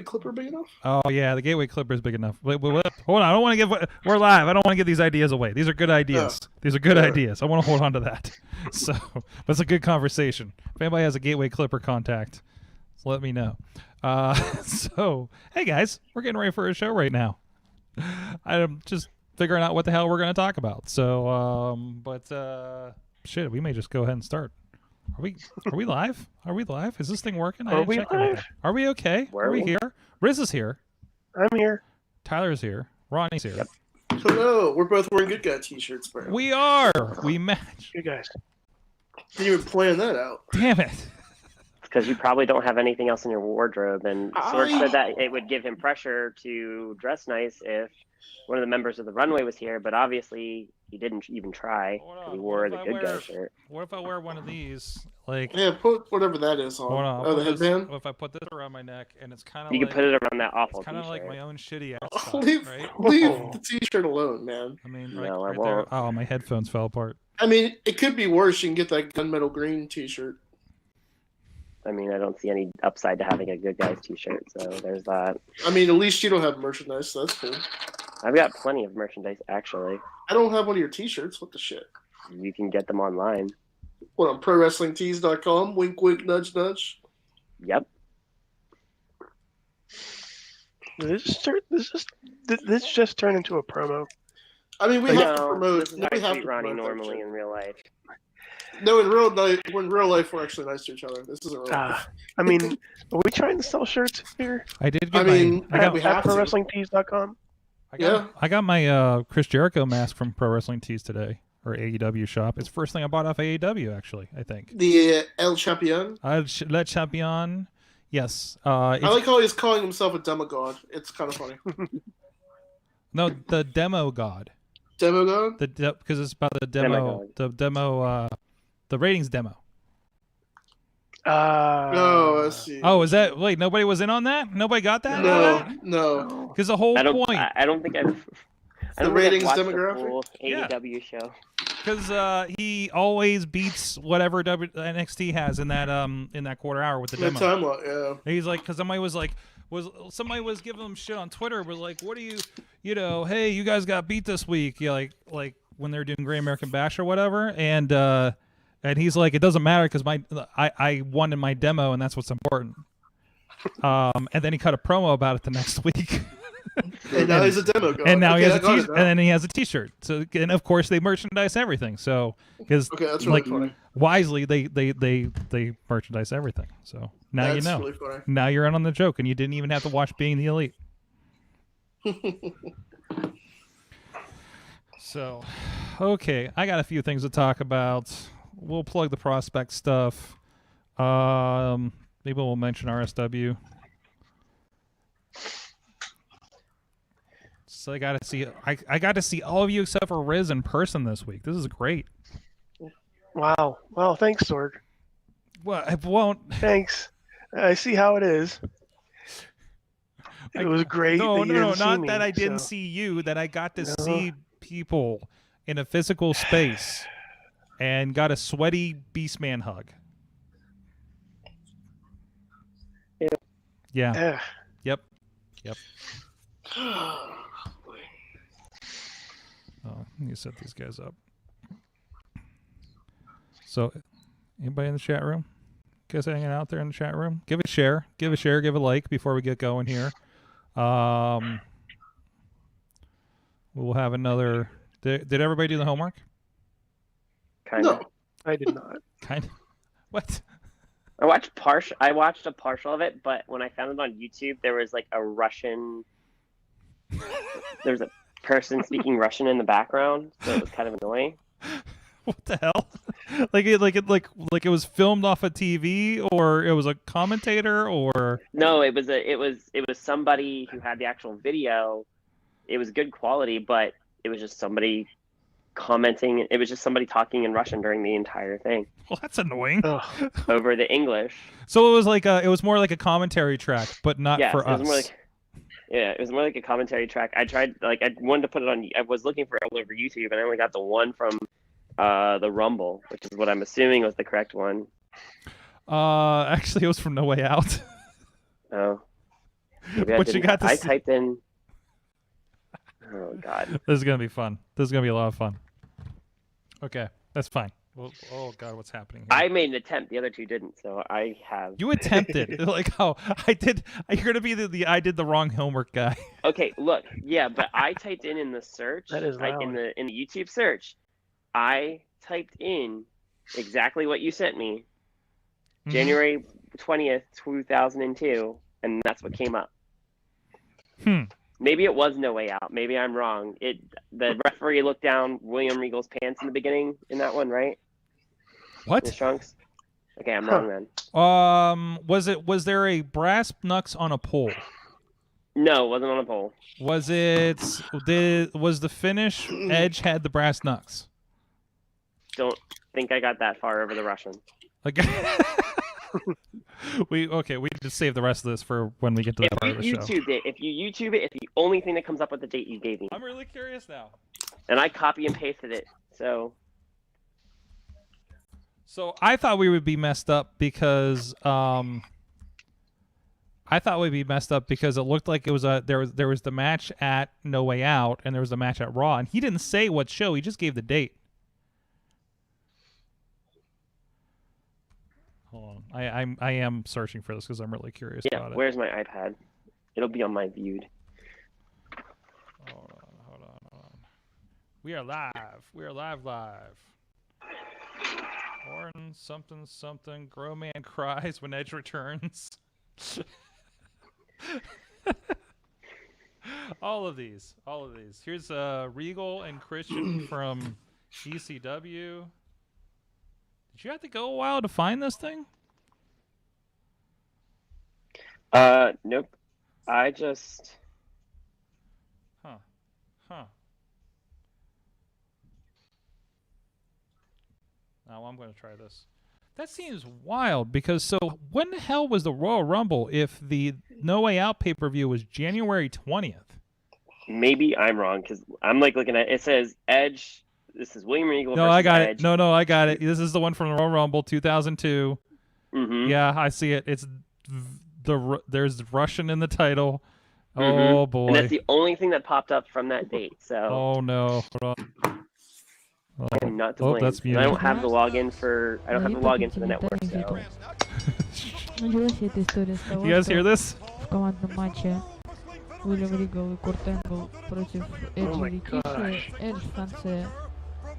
Clipper big enough? Oh yeah, the Gateway Clipper is big enough. Wait, hold on. I don't want to give. We're live. I don't want to give these ideas away. These are good ideas. These are good ideas. I want to hold on to that. So, but it's a good conversation. If anybody has a Gateway Clipper contact, let me know. So, hey guys, we're getting ready for a show right now. I'm just figuring out what the hell we're going to talk about. So, shit, we may just go ahead and start. Are we live? Are we live? Is this thing working? Are we live? Are we okay? Are we here? Rizz is here. I'm here. Tyler's here. Ronnie's here. Yep. Hello. We're both wearing good guy t-shirts, bro. We are. We match. You guys. Didn't even plan that out. Damn it. Because you probably don't have anything else in your wardrobe, and Sorg said that it would give him pressure to dress nice if one of the members of the Runway was here, but obviously he didn't even try. He wore the good guy shirt. What if I wear one of these? Like, yeah, put whatever that is on. Hold on, the headband? What if I put this around my neck and it's kind of You like, can put it around that awful kind of t-shirt. like my own shitty ass Oh, stuff, leave right? the t-shirt alone, man. I mean, No, I right won't. there. Oh, my headphones fell apart. I mean, it could be worse. You can get that gunmetal green t-shirt. I mean, I don't see any upside to having a good guy's t-shirt, so there's that. I mean, at least you don't have merchandise, so that's cool. I've got plenty of merchandise, actually. I don't have one of your t-shirts. What the shit? You can get them online. What, on ProWrestlingTees.com? Wink, wink, nudge, nudge. Yep. This just turned into a promo. I mean, we have to No, promote. this is No, how we I have treat to Ronnie promote that normally shit. in real life. No, in real life, we're actually nice to each other. This isn't real life. I mean, are we trying to sell shirts here? I did get I mean, I got, we have to. ProWrestlingTees.com. I got my Chris Jericho mask from Pro Wrestling Tees today, or AEW shop. It's the first thing I bought off AEW, actually, I think. The El Champion. Le Champion. Yes. I like how he's calling himself a demigod. It's kind of funny. No, the Demo God. Demigod? Because it's about the demo. The ratings demo. Oh, I see. Oh, is that? Wait, nobody was in on that? Nobody got that? No. Because the whole point. I don't think I've. The ratings watched demographic? the full AEW show. Because he always beats whatever NXT has in that quarter hour with the The demo. time lot, yeah. He's like, because somebody was giving him shit on Twitter, but like, what do you know? Hey, you guys got beat this week. Yeah, like when they're doing Great American Bash or whatever, and he's like, it doesn't matter because I won in my demo, and that's what's important. And then he cut a promo about it the next week. And now he's a demo guy. And now he has a t-shirt. and then he has a T-shirt. So, and of course they merchandise everything. So because that's really funny. Wisely they merchandise everything. So now That's you know. really funny. Now you're in on the joke, and you didn't even have to watch Being the Elite. So, okay, I got a few things to talk about. We'll plug the prospect stuff. Maybe we'll mention RSW. So I got to see all of you except for Rizz in person this week. This is great. Wow. Well, thanks, Sorg. Well, I won't. Thanks. I see how it is. It was great. No, that you no, didn't see not me, that I didn't so. see you. That I got to see people in a physical space and got a sweaty Beastman hug. Yeah. Yep. Oh, let me set these guys up. So, anybody in the chat room? Guys hanging out there in the chat room? Give a share, give a like before we get going here. We'll have another. Did everybody do the homework? Kind of. No. I did not. Kind of. What? I watched a partial of it, but when I found it on YouTube, there was like a Russian. There's a person speaking Russian in the background, so it was kind of annoying. What the hell? Like it was filmed off a TV, or it was a commentator, or No, it was somebody who had the actual video. It was good quality, but it was just somebody commenting. It was just somebody talking in Russian during the entire thing. Well, that's annoying. Over the English. So it was like it was more like a commentary track, but not for us. It was more like a commentary track. I wanted to put it on. I was looking for it all over YouTube, and I only got the one from the Rumble, which is what I'm assuming was the correct one. Actually, it was from No Way Out. Oh. What you got to I see? typed in. Oh God. This is gonna be fun. This is gonna be a lot of fun. Okay, that's fine. Well, oh God, what's happening here? I made an attempt. The other two didn't. So I have. You attempted. Like, oh, I did. You're gonna be the I did the wrong homework guy. Okay, look. Yeah, but I typed in the search. That is loud. in the YouTube search. I typed in exactly what you sent me. January 20th, 2002, and that's what came up. Maybe it was No Way Out. Maybe I'm wrong. The referee looked down William Regal's pants in the beginning in that one, right? What? His trunks. Okay, I'm wrong then. Was there a brass knucks on a pole? No, it wasn't on a pole. Was the finish Edge had the brass knucks? Don't think I got that far over the Russian. Like, we just save the rest of this for when we get to the part of the show. If you YouTube it, it's the only thing that comes up with the date you gave me. I'm really curious now. And I copy and pasted it. So I thought we would be messed up because it looked like it was there was the match at No Way Out and there was the match at Raw, and he didn't say what show, he just gave the date. Hold on. I am searching for this because I'm really curious about it. Where's my iPad? It'll be on my viewed. Hold on. We are live. Orton something. Grow Man cries when Edge returns. All of these. Here's Regal and Christian from ECW. Did you have to go a while to find this thing? Nope. I just. Huh. Now I'm going to try this. That seems wild because when the hell was the Royal Rumble if the No Way Out pay-per-view was January 20th? Maybe I'm wrong because I'm like looking at it says Edge. This is William Regal. No, I got Edge. it. No, I got it. This is the one from the Royal Rumble 2002. Mm-hmm. Yeah, I see it. There's Russian in the title. Oh boy. And that's the only thing that popped up from that date. So. Oh no. Hold on. I'm not to blame. That's muted. I don't have the login for the network. So. You guys hear this? В командном матче Уильям Ригал и Курт Энгл против Эджа Рикиши. Эдж в конце.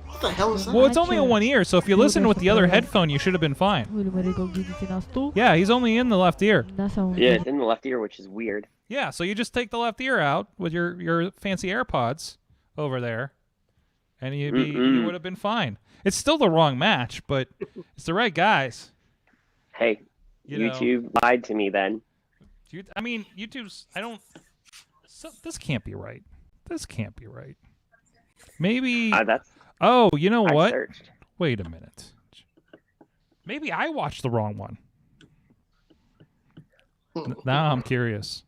What the hell is that? Well, it's only in one ear, so if you listen with the other headphone, you should have been fine. Уильям Ригал, видите, на стул. Yeah, he's only in the left ear. На самом Yeah, деле. it's in the left ear, which is weird. Yeah, so you just take the left ear out with your fancy AirPods over there, and you would have been fine. It's still the wrong match, but it's the right guys. Hey, YouTube lied to me then. YouTube's. This can't be right. Maybe. That's. Oh, you know what? Searched. Wait a minute. Maybe I watched the wrong one. Now I'm curious.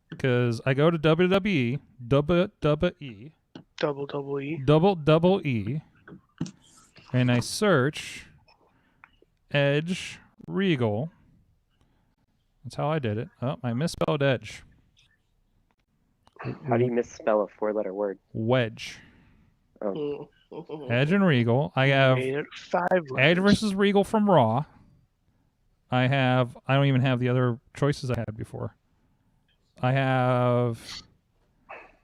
Because I go to WWE, WWE, and I search Edge Regal. That's how I did it. Oh, I misspelled Edge. How do you misspell a four-letter word? Wedge. Oh. Edge and Regal. I have Edge versus Regal from Raw. I don't even have the other choices I had before. I have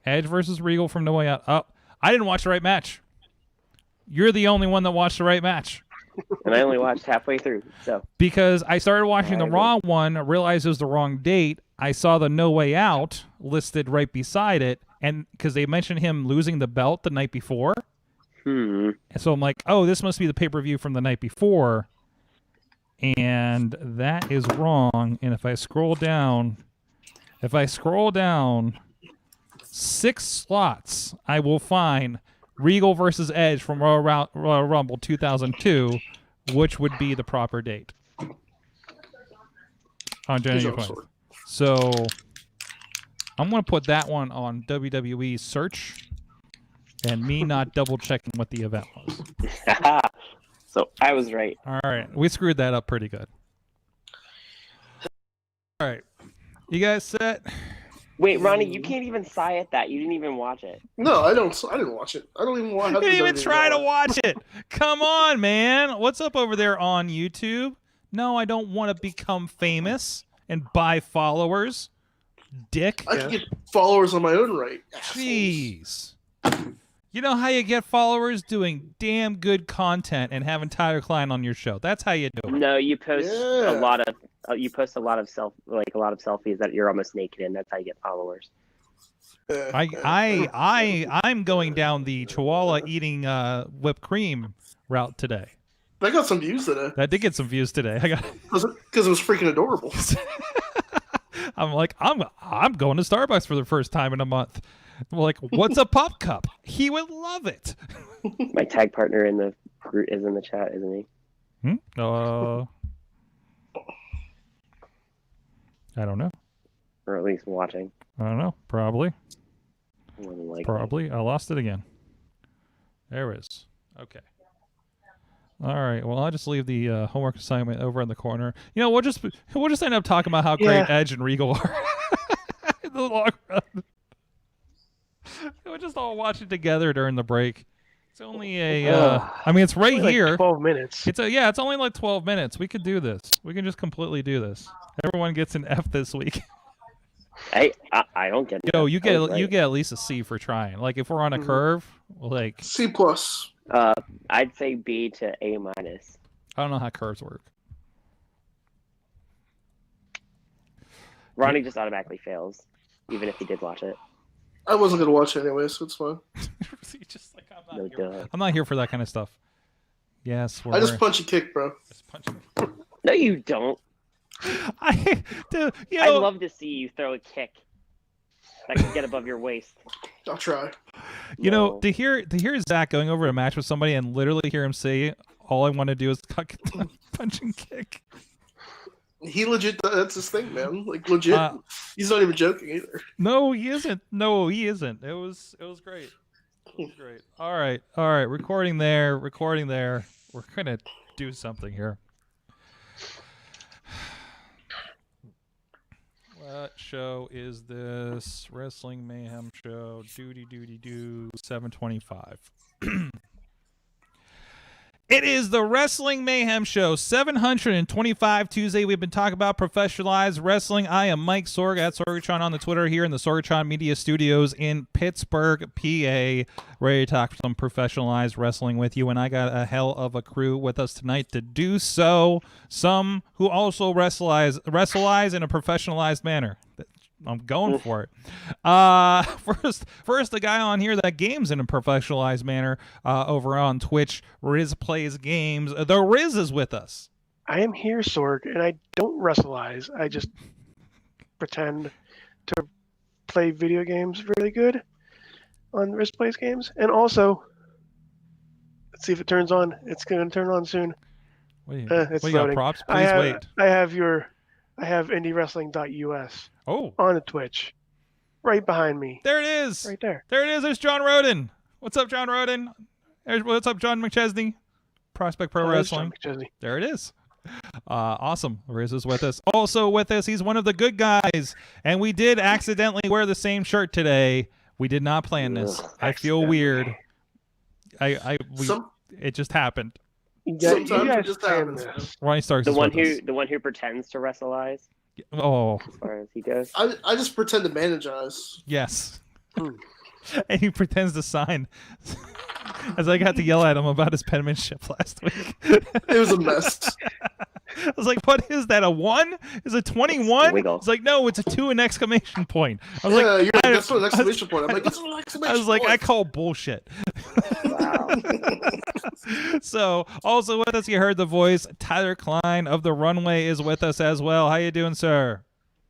Edge versus Regal from No Way Out. Oh, I didn't watch the right match. You're the only one that watched the right match. And I only watched halfway through, so. Because I started watching the Raw one, realized it was the wrong date. I saw the No Way Out listed right beside it, and because they mentioned him losing the belt the night before. And so I'm like, oh, this must be the pay-per-view from the night before. And that is wrong. And if I scroll down 6 slots, I will find Regal versus Edge from Royal Rumble 2002, which would be the proper date. On January 20th. So I'm going to put that one on WWE search and me not double-checking what the event was. So I was right. All right. We screwed that up pretty good. All right. You guys set? Wait, Ronnie, you can't even sigh at that. You didn't even watch it. No, I don't. I didn't watch it. I don't even want. You didn't even try to watch it. Come on, man. What's up over there on YouTube? No, I don't want to become famous and buy followers. Dick. I can get followers on my own right. Jeez. You know how you get followers? Doing damn good content and having Tyler Klein on your show. That's how you do it. No, you post a lot of selfies that you're almost naked in. That's how you get followers. I'm going down the Chihuahua eating whipped cream route today. I got some views today. That did get some views today. I got because it was freaking adorable. I'm like, I'm going to Starbucks for the first time in a month. I'm like, what's a pop cup? He would love it. My tag partner in the group is in the chat, isn't he? I don't know. Or at least watching. I don't know. Probably. Probably. I lost it again. There it is. Okay. All right. Well, I'll just leave the homework assignment over in the corner. You know, we'll just end up talking about how great Edge and Regal are in the long run. We'll just all watch it together during the break. It's only I mean, it's right only here. 12 minutes. It's only like 12 minutes. We could do this. We can just completely do this. Everyone gets an F this week. I don't get. Yo, you get at least a C for trying. Like if we're on a curve, like C+. I'd say B to A-. I don't know how curves work. Ronnie just automatically fails, even if he did watch it. I wasn't gonna watch it anyway, so it's fine. Just like I'm not here for that kind of stuff. Yes, I just punch and kick, bro. Just punch and kick. No, you don't. I'd love to see you throw a kick that can get above your waist. I'll try. You know, to hear Zach going over a match with somebody and literally hear him say, "All I want to do is punch and kick." He legit. That's his thing, man. Like legit. He's not even joking either. No, he isn't. It was great. It was great. All right. Recording there. We're gonna do something here. What show is this? Wrestling Mayhem show. 725. It is the Wrestling Mayhem Show, 725 Tuesday. We've been talking about professionalized wrestling. I am Mike Sorg at Sorgatron on the Twitter here in the Sorgatron Media Studios in Pittsburgh, PA. Ready to talk some professionalized wrestling with you. And I got a hell of a crew with us tonight to do so. Some who also wrestleize in a professionalized manner. I'm going for it. First, the guy on here that games in a professionalized manner over on Twitch, RizzPlaysGames. The Rizz is with us. I am here, Sorg, and I don't wrestleize. I just pretend to play video games really good on RizzPlaysGames. And also, let's see if it turns on. It's going to turn on soon. It's you got props? Please wait. I have IndyWrestling.us. Oh. On the Twitch. Right behind me. There it is. Right there. There it is. There's John Roden. What's up, John Roden? What's up, John McChesney? Prospect Pro Wrestling. There it is. Awesome. Riz is with us. Also with us, he's one of the good guys. And we did accidentally wear the same shirt today. We did not plan this. I feel weird. It just happened. Sometimes it just happens. Ronnie Starks the one who pretends to wrestleize. Oh, as far as he goes. I just pretend to manage us. Yes. And he pretends to sign. As I got to yell at him about his penmanship last week. It was a mess. I was like, what is that, a 1? Is it 21? It's like, no, it's a 2 and exclamation point. I was like, that's an exclamation point. I'm like, that's an exclamation point. I was like, I call bullshit. Wow. So, also with us, you heard the voice, Tyler Klein of the Runway is with us as well. How you doing, sir?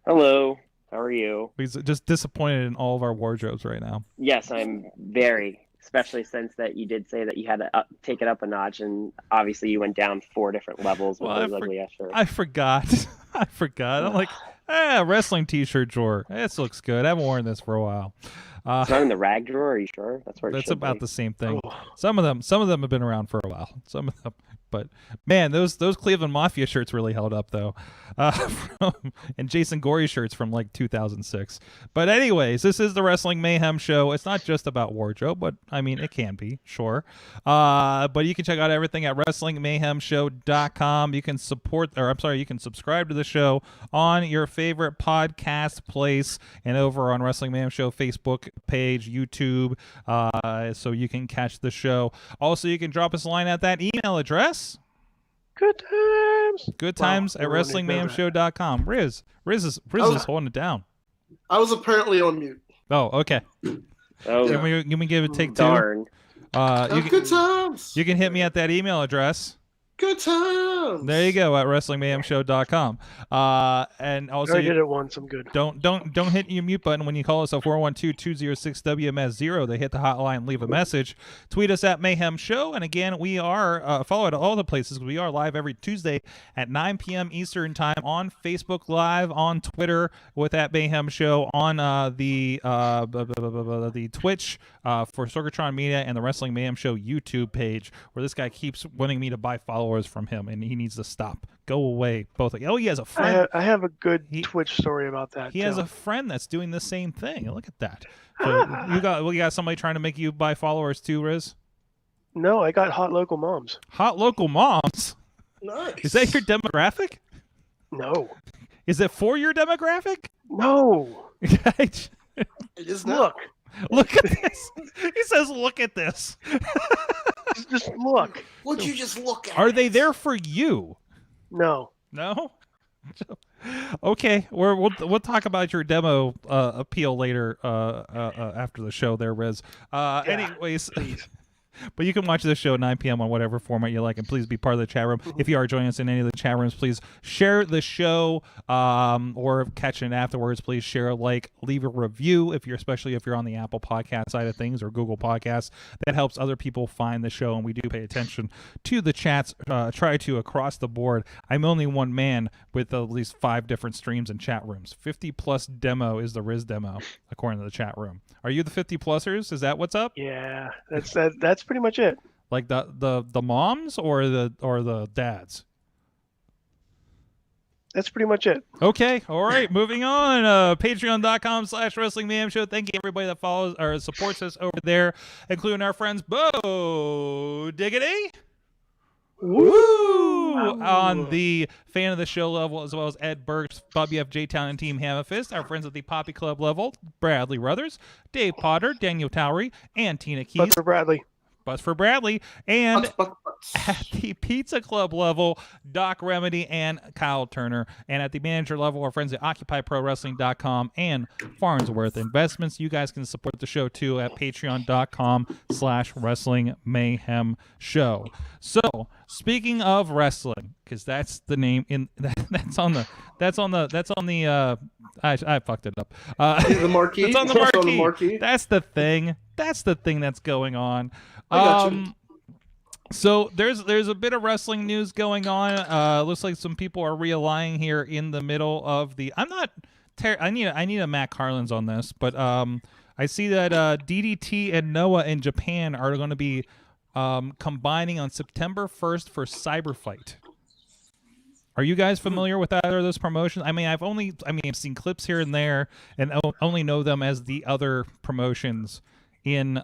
Hello. How are you? He's just disappointed in all of our wardrobes right now. Yes, I'm very, especially since that you did say that you had to take it up a notch, and obviously you went down 4 different levels with those ugly ass shirts. I forgot. I'm like, wrestling t-shirt drawer. This looks good. I haven't worn this for a while. It's not in the rag drawer. Are you sure? That's where. That's about the same thing. Some of them have been around for a while. Some of them. But man, those Cleveland Mafia shirts really held up though, and Jason Gorey shirts from like 2006. But anyways, this is the Wrestling Mayhem show. It's not just about wardrobe, but I mean it can be, sure. But you can check out everything at WrestlingMayhemShow.com. You can you can subscribe to the show on your favorite podcast place and over on Wrestling Mayhem Show Facebook page, YouTube, so you can catch the show. Also, you can drop us a line at that email address. Good times. Good times at WrestlingMayhemShow.com. Rizz is holding it down. I was apparently on mute. Oh, okay. Oh, Can we give it a take darn. two? Good times. You can hit me at that email address. Good times. There you go, at WrestlingMayhemShow.com. And also, I did it once. I'm good. Don't hit your mute button when you call us at 412-206-WMS0. They hit the hotline, leave a message. Tweet us at Mayhem Show. And again, we are follow at all the places. We are live every Tuesday at 9 p.m. Eastern Time on Facebook Live, on Twitter with at Mayhem Show, on the Twitch for Sorgatron Media, and the Wrestling Mayhem Show YouTube page, where this guy keeps wanting me to buy followers from him, and he needs to stop. Go away, both of you. Oh, he has a friend. I have a good Twitch story about that. He has a friend that's doing the same thing. Look at that. So you got somebody trying to make you buy followers too, Rizz? No, I got hot local moms. Hot local moms? Nice. Is that your demographic? No. Is it for your demographic? No. It is not. Look at this. He says, look at this. Just look. Would you just look at Are it? they there for you? No. No? Okay, we'll talk about your demo appeal later after the show there, Rizz. Anyways, but you can watch this show at 9 p.m. on whatever format you like, and please be part of the chat room. If you are joining us in any of the chat rooms, please share the show or catch it afterwards. Please share, leave a review, especially if you're on the Apple Podcast side of things or Google Podcasts. That helps other people find the show, and we do pay attention to the chats. Try to across the board. I'm only one man with at least 5 different streams and chat rooms. 50+ demo is the Rizz demo, according to the chat room. Are you the 50+ers? Is that what's up? Yeah, that's pretty much it. Like the moms or the dads? That's pretty much it. Okay, all right, moving on. Patreon.com/Wrestling Mayhem Show. Thank you everybody that follows or supports us over there, including our friends Bo Diggity. Woo! On the fan of the show level, as well as Ed Burks, Bobby F. J-Town, and Team Hammerfist. Our friends at the Poppy Club level, Bradley Ruthers, Dave Potter, Daniel Towery, and Tina Keys. But for Bradley. Buzz for Bradley. And at the Pizza Club level, Doc Remedy and Kyle Turner. And at the manager level, our friends at OccupyProWrestling.com and Farnsworth Investments. You guys can support the show too at Patreon.com/Wrestling Mayhem Show. So, speaking of wrestling, because that's the name that's on the I fucked it up. The marquee. It's on the marquee. That's the thing. That's the thing that's going on. So there's a bit of wrestling news going on. Looks like some people are realigning here in the middle of the. I need a Matt Carlins on this, but I see that DDT and NOAH in Japan are going to be combining on September 1st for Cyber Fight. Are you guys familiar with either of those promotions? I've seen clips here and there, and only know them as the other promotions in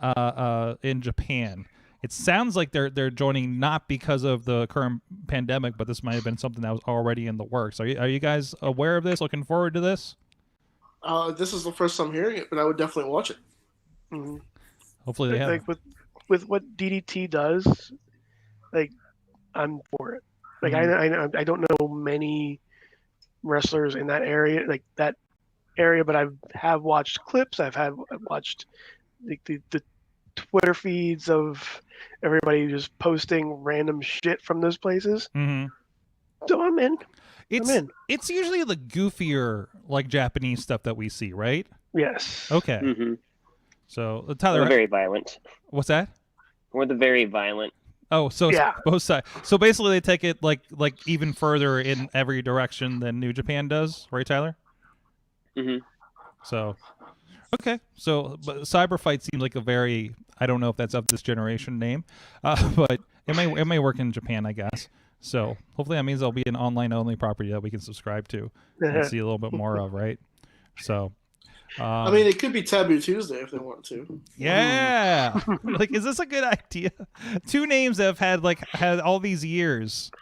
Japan. It sounds like they're joining not because of the current pandemic, but this might have been something that was already in the works. Are you guys aware of this? Looking forward to this? This is the first time hearing it, but I would definitely watch it. Mm-hmm. Hopefully they have. Like with what DDT does, I'm for it. I don't know many wrestlers in that area, but I have watched clips. I've watched the Twitter feeds of everybody just posting random shit from those places. Mm-hmm. So I'm in. It's usually the goofier, Japanese stuff that we see, right? Yes. Okay. Mm-hmm. So Tyler, We're very violent. What's that? We're the very violent. Oh, so yeah. Both sides. So basically, they take it like even further in every direction than New Japan does, right, Tyler? Mm-hmm. So, okay. So, but Cyber Fight seems like a very, I don't know if that's of this generation name, but it may work in Japan, I guess. So hopefully that means there'll be an online only property that we can subscribe to and see a little bit more of, right? So. I mean, it could be Taboo Tuesday if they want to. Yeah, like, is this a good idea? Two names that have had all these years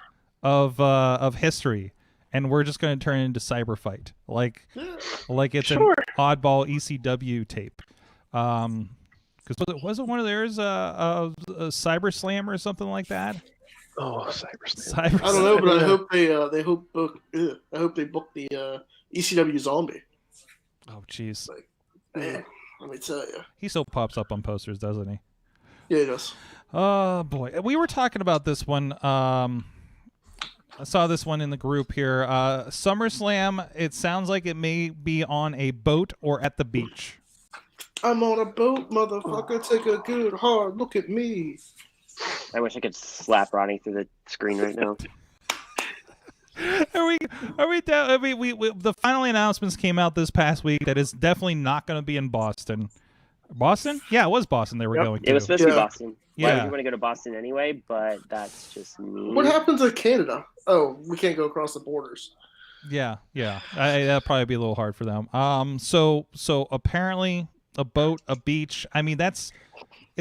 of history, and we're just going to turn it into Cyber Fight, like it's an oddball ECW tape. Because was it one of theirs, Cyber Slam or something like that? Oh, Cyber Slam. I don't know, but I hope they book the ECW Zombie. Oh, jeez. Like, man, let me tell you. He still pops up on posters, doesn't he? Yeah, he does. Oh, boy. We were talking about this one. I saw this one in the group here. SummerSlam, it sounds like it may be on a boat or at the beach. I'm on a boat, motherfucker. Take a good hard look at me. I wish I could slap Ronnie through the screen right now. Are we down? I mean, we the final announcements came out this past week that it's definitely not going to be in Boston. Boston? Yeah, it was Boston they were going to. It was supposed to be Boston. Yeah. Why would you want to go to Boston anyway? But that's just me. What happened to Canada? Oh, we can't go across the borders. Yeah. That'll probably be a little hard for them. So apparently a boat, a beach. I mean, it's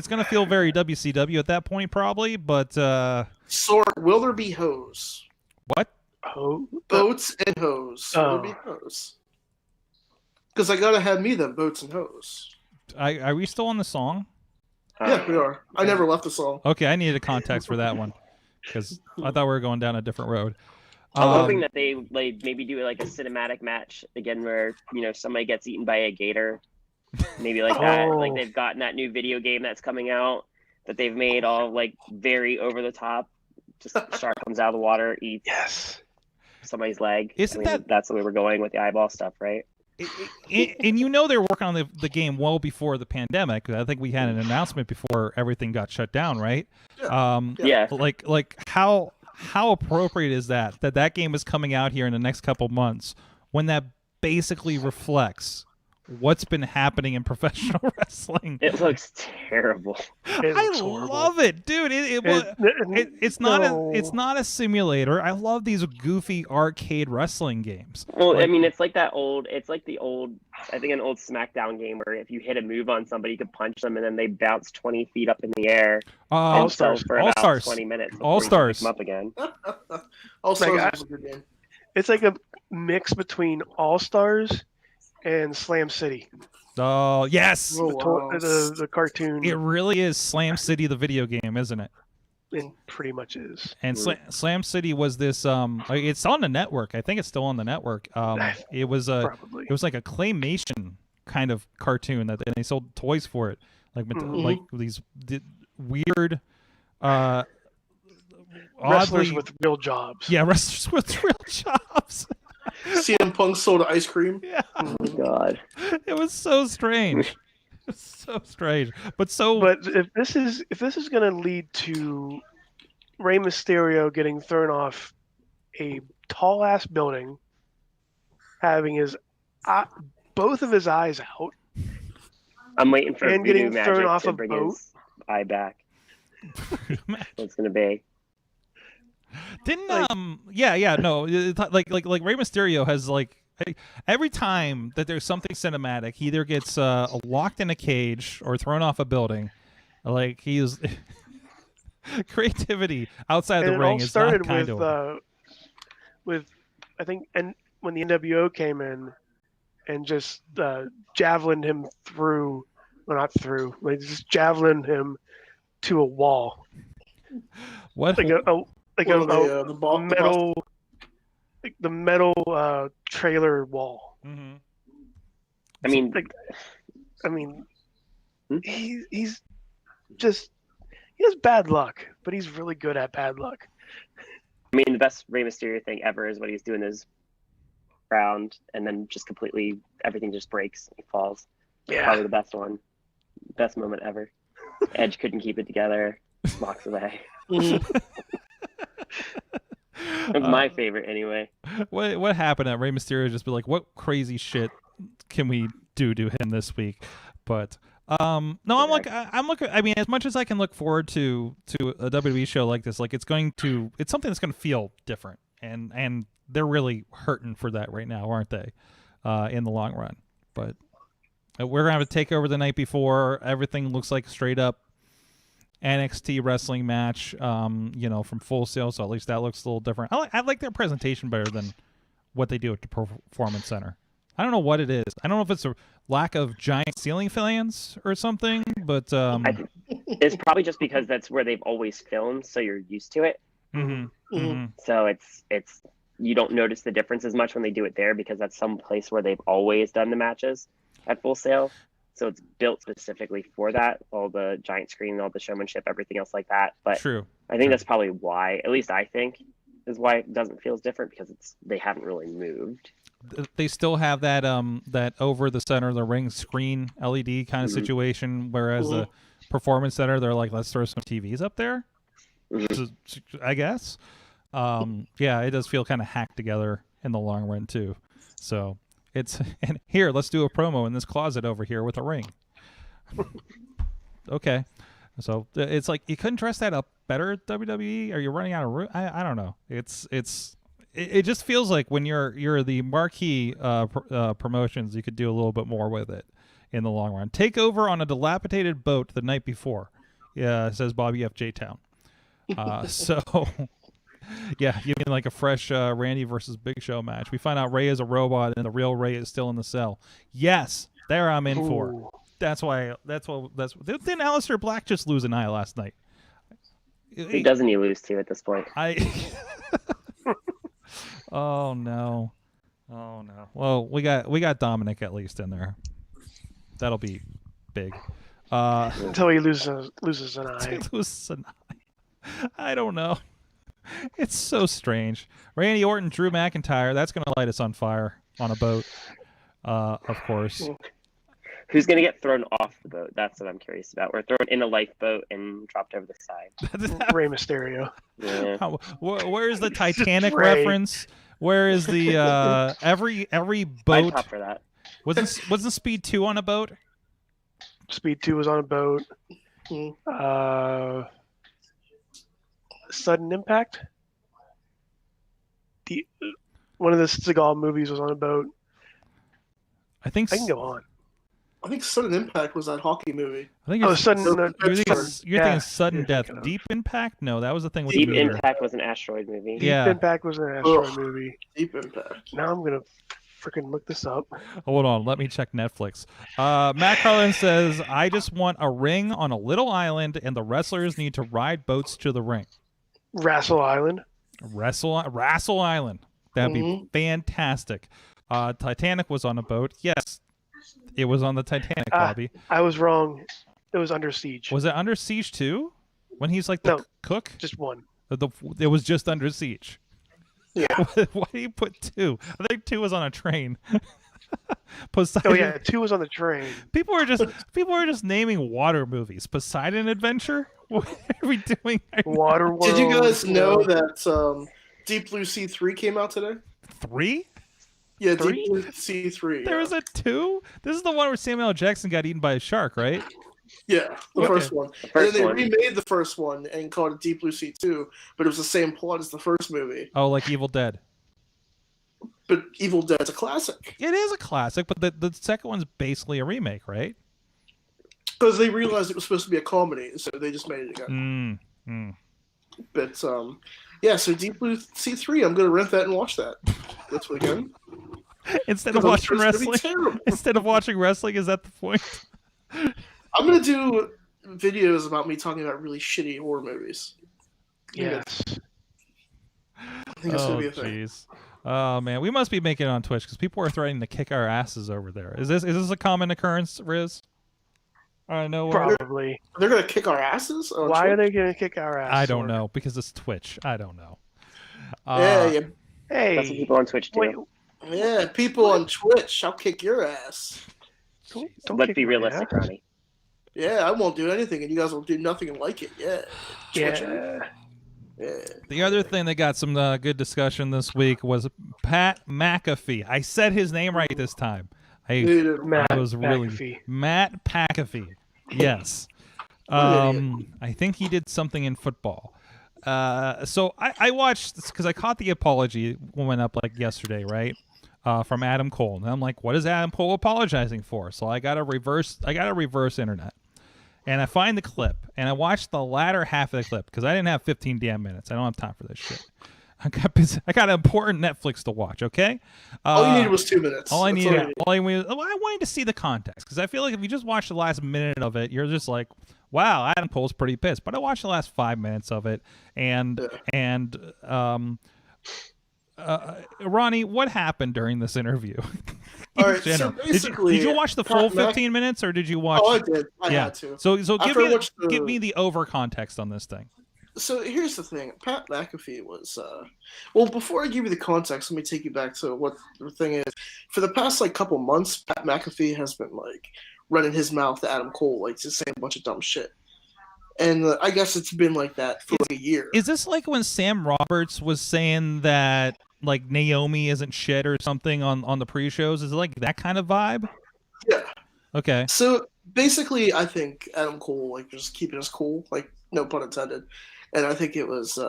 going to feel very WCW at that point probably, but Sorg, will there be hose? What? Boats and hose. Will there be hose? Because I gotta have me them boats and hose. Are we still on the song? Yeah, we are. I never left the song. Okay, I needed a context for that one because I thought we were going down a different road. I'm hoping that they maybe do like a cinematic match again where somebody gets eaten by a gator, maybe like that. Like they've gotten that new video game that's coming out that they've made all like very over the top. Just a shark comes out of the water, eats somebody's leg. That's the way we're going with the eyeball stuff, right? And they're working on the game well before the pandemic. I think we had an announcement before everything got shut down, right? Yeah. Like how appropriate is that game is coming out here in the next couple months when that basically reflects what's been happening in professional wrestling. It looks terrible. I love it, dude. It's not a simulator. I love these goofy arcade wrestling games. Well, I mean, it's like the old SmackDown game where if you hit a move on somebody, you could punch them and then they bounce 20 feet up in the air. All Stars for about 20 minutes. All Stars. Pick them up again. All Stars was a good game. It's like a mix between All Stars and Slam City. Oh, yes. The cartoon. It really is Slam City, the video game, isn't it? It pretty much is. And Slam City was this it's on the network. I think it's still on the network. It was like a claymation kind of cartoon and they sold toys for it. Like these weird wrestlers with real jobs. Yeah, wrestlers with real jobs. CM Punk sold ice cream. Yeah. Oh my god. It was so strange. So strange. But if this is gonna lead to Rey Mysterio getting thrown off a tall ass building, having his both of his eyes out, I'm waiting for and getting thrown off a boat, his eye back. What's gonna be? Didn't no, like Rey Mysterio has every time that there's something cinematic, he either gets locked in a cage or thrown off a building. Like he is creativity outside the ring is not kind of with I think and when the NWO came in and just javelined him through, well not through, like just javelined him to a wall. What? The metal trailer wall. Mm-hmm. He's just he has bad luck, but he's really good at bad luck. I mean, the best Rey Mysterio thing ever is when he's doing his round and then just completely everything just breaks. He falls. Yeah, probably the best one, best moment ever. Edge couldn't keep it together. Walks away. It's my favorite anyway. What happened at Rey Mysterio? Just be like, what crazy shit can we do to him this week? But No, I'm looking. I mean, as much as I can look forward to a WWE show like this, like it's something that's going to feel different, and they're really hurting for that right now, aren't they? In the long run, but we're gonna have a takeover the night before. Everything looks like straight up NXT wrestling match, from Full Sail. So at least that looks a little different. I like their presentation better than what they do at the Performance Center. I don't know what it is. I don't know if it's a lack of giant ceiling fans or something, but I think it's probably just because that's where they've always filmed, so you're used to it. So it's you don't notice the difference as much when they do it there because that's some place where they've always done the matches at Full Sail. So it's built specifically for that, all the giant screen, all the showmanship, everything else like that. But true. I think that's probably why, at least I think, is why it doesn't feel as different because they haven't really moved. They still have that that over the center of the ring screen LED kind of situation, whereas the Performance Center, they're like, let's throw some TVs up there. I guess. Yeah, it does feel kind of hacked together in the long run too. So and here, let's do a promo in this closet over here with a ring. Okay. So it's like you couldn't dress that up better at WWE. Are you running out of room? I don't know. It just feels like when you're the marquee promotions, you could do a little bit more with it in the long run. Take over on a dilapidated boat the night before, says Bobby F. J-Town. So, yeah, you mean like a fresh Randy versus Big Show match. We find out Ray is a robot and the real Ray is still in the cell. Yes, there I'm in for. That's why. Didn't Aleister Black just lose an eye last night? Who doesn't he lose to at this point? Oh no. Well, we got Dominic at least in there. That'll be big. Until he loses an eye. He loses an eye. I don't know. It's so strange. Randy Orton, Drew McIntyre. That's gonna light us on fire on a boat. Of course. Who's going to get thrown off the boat? That's what I'm curious about. We're thrown in a lifeboat and dropped over the side. Rey Mysterio. Yeah. Where is the Titanic Ray. reference? Where is the every boat? I'd pop for that. Wasn't Speed 2 on a boat? Speed 2 was on a boat. Sudden Impact. One of the Seagal movies was on a boat. I think I can go on. I think Sudden Impact was that hockey movie. I think you're thinking Sudden Death. Deep Impact? No, that was the thing with Deep the movie. Impact was an asteroid movie. Deep Impact was an asteroid movie. Deep Impact. Now I'm gonna freaking look this up. Hold on, let me check Netflix. Matt Carlin says, I just want a ring on a little island and the wrestlers need to ride boats to the ring. Wrestle Island. Wrestle Island. That'd be fantastic. Titanic was on a boat. Yes, it was on the Titanic, Bobby. I was wrong. It was Under Siege. Was it Under Siege 2? When he's like the cook? Just one. It was just Under Siege. Yeah. Why do you put 2? I think 2 was on a train. Poseidon. Oh yeah, 2 was on the train. People are just naming water movies. Poseidon Adventure? What are we doing? Waterworld. Did you guys know that Deep Blue Sea 3 came out today? 3? Yeah, 3? Deep Blue Sea 3. There was a 2? This is the one where Samuel L. Jackson got eaten by a shark, right? Yeah, the first one. And then they remade the first one and called it Deep Blue Sea 2, but it was the same plot as the first movie. Oh, like Evil Dead. But Evil Dead's a classic. It is a classic, but the second one's basically a remake, right? Because they realized it was supposed to be a comedy, so they just made it again. But, yeah, so Deep Blue Sea 3, I'm going to rent that and watch that this weekend. Instead of watching wrestling? Instead of watching wrestling, is that the point? I'm going to do videos about me talking about really shitty horror movies. Yes. I think it's going to be a thing. Jeez. Oh, man. We must be making it on Twitch because people are threatening to kick our asses over there. Is this a common occurrence, Rizz? I know. Probably. They're going to kick our asses? Why are they going to kick our asses? I don't know, because it's Twitch. I don't know. Yeah. Hey. That's what people on Twitch do. Yeah, people on Twitch, I'll kick your ass. Don't Let's be realistic, Ronnie. Yeah, I won't do anything, and you guys will do nothing like it. Yeah. Yeah. The other thing that got some good discussion this week was Pat McAfee. I said his name right this time. I was really McAfee. Matt McAfee. Yes. I think he did something in football. So I watched this because I caught the apology when went up like yesterday, right? From Adam Cole, and I'm like, what is Adam Cole apologizing for? So I got a reverse internet, and I find the clip, and I watched the latter half of the clip because I didn't have 15 damn minutes. I don't have time for this shit. I got important Netflix to watch. Okay. All you needed was 2 minutes. All I wanted to see the context because I feel like if you just watch the last minute of it, you're just like, wow, Adam Cole's pretty pissed. But I watched the last 5 minutes of it, and Ronnie, what happened during this interview? All right, so basically, did you watch the full 15 minutes, or did you watch? Oh, I did. I had to. So give me the over context on this thing. So here's the thing. Pat McAfee was well, before I give you the context, let me take you back to what the thing is. For the past couple months, Pat McAfee has been running his mouth to Adam Cole, just saying a bunch of dumb shit. And I guess it's been like that for a year. Is this like when Sam Roberts was saying that Naomi isn't shit or something on the pre-shows? Is it like that kind of vibe? Yeah. Okay. So basically, I think Adam Cole just keeping his cool, no pun intended. And I think it was,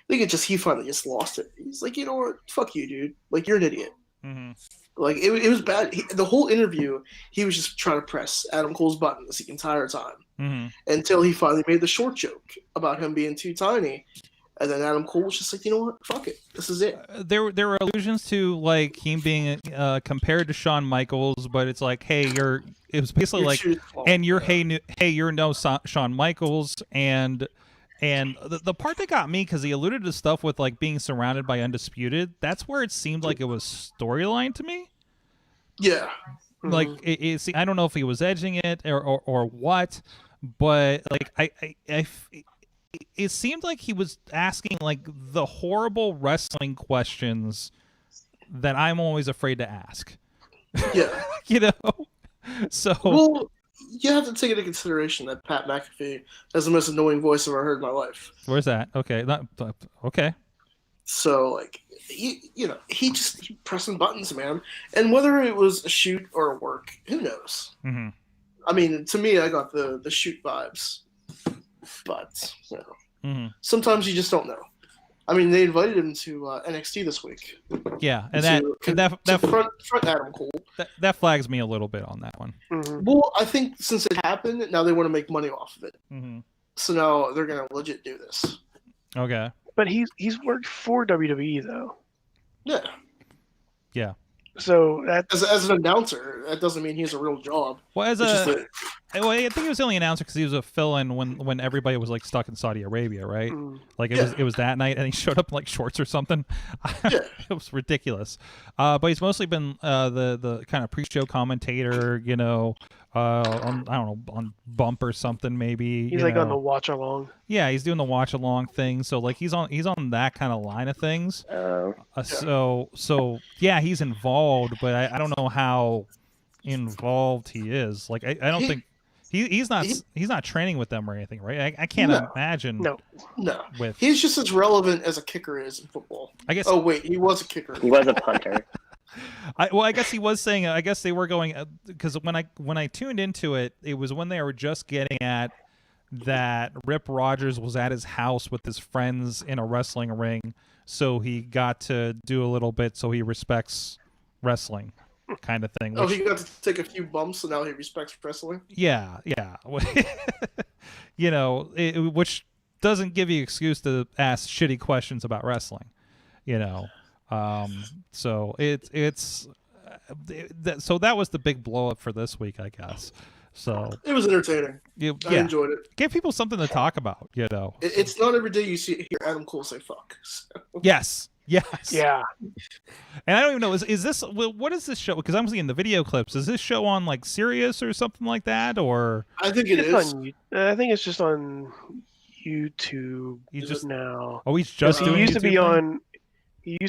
he finally just lost it. He's like, you know what? Fuck you, dude. You're an idiot. Mm-hmm. It was bad. The whole interview, he was just trying to press Adam Cole's buttons the entire time until he finally made the short joke about him being too tiny. And then Adam Cole was just like, you know what? Fuck it. This is it. There were allusions to him being compared to Shawn Michaels, but it's like, hey, it was basically you're no Shawn Michaels, and the part that got me, because he alluded to stuff with being surrounded by Undisputed, that's where it seemed like it was storyline to me. Yeah. Mm-hmm. I don't know if he was edging it or what, but it seemed like he was asking the horrible wrestling questions that I'm always afraid to ask. Yeah. So well, you have to take into consideration that Pat McAfee has the most annoying voice I've ever heard in my life. Where's that? Okay. Okay. So he just pressing buttons, man. And whether it was a shoot or a work, who knows? Mm-hmm. I mean, to me, I got the shoot vibes. But sometimes you just don't know. I mean, they invited him to NXT this week. Yeah, and that front Adam Cole. That flags me a little bit on that one. Mm-hmm. Well, I think since it happened, now they want to make money off of it. Mm-hmm. So now they're gonna legit do this. Okay. But he's worked for WWE though. Yeah. Yeah. So that as an announcer, that doesn't mean he has a real job. Well, I think he was the only announcer because he was a fill-in when everybody was stuck in Saudi Arabia, right? It was that night, and he showed up in shorts or something. Yeah. It was ridiculous. But he's mostly been the kind of pre-show commentator, on Bump or something maybe. He's on the watch along. Yeah, he's doing the watch along thing. So he's on that kind of line of things. So yeah, he's involved, but I don't know how involved he is. I don't think he's not training with them or anything, right? I can't imagine. No. He's just as relevant as a kicker is in football. I guess. Oh wait, he was a kicker. He was a punter. I guess he was saying. I guess they were going because when I tuned into it, it was when they were just getting at that Rip Rogers was at his house with his friends in a wrestling ring, so he got to do a little bit, so he respects wrestling, kind of thing. He got to take a few bumps, and now he respects wrestling. Yeah. Which doesn't give you excuse to ask shitty questions about wrestling. So so that was the big blow up for this week, I guess. So it was entertaining. I enjoyed it. Give people something to talk about, It's not every day you hear Adam Cole say "fuck." So. Yes. Yeah. And I don't even know is this what is this show? Because I'm seeing the video clips. Is this show on Sirius or something like that, or? I think it is. I think it's just on YouTube. Now. Oh, he's just doing. He used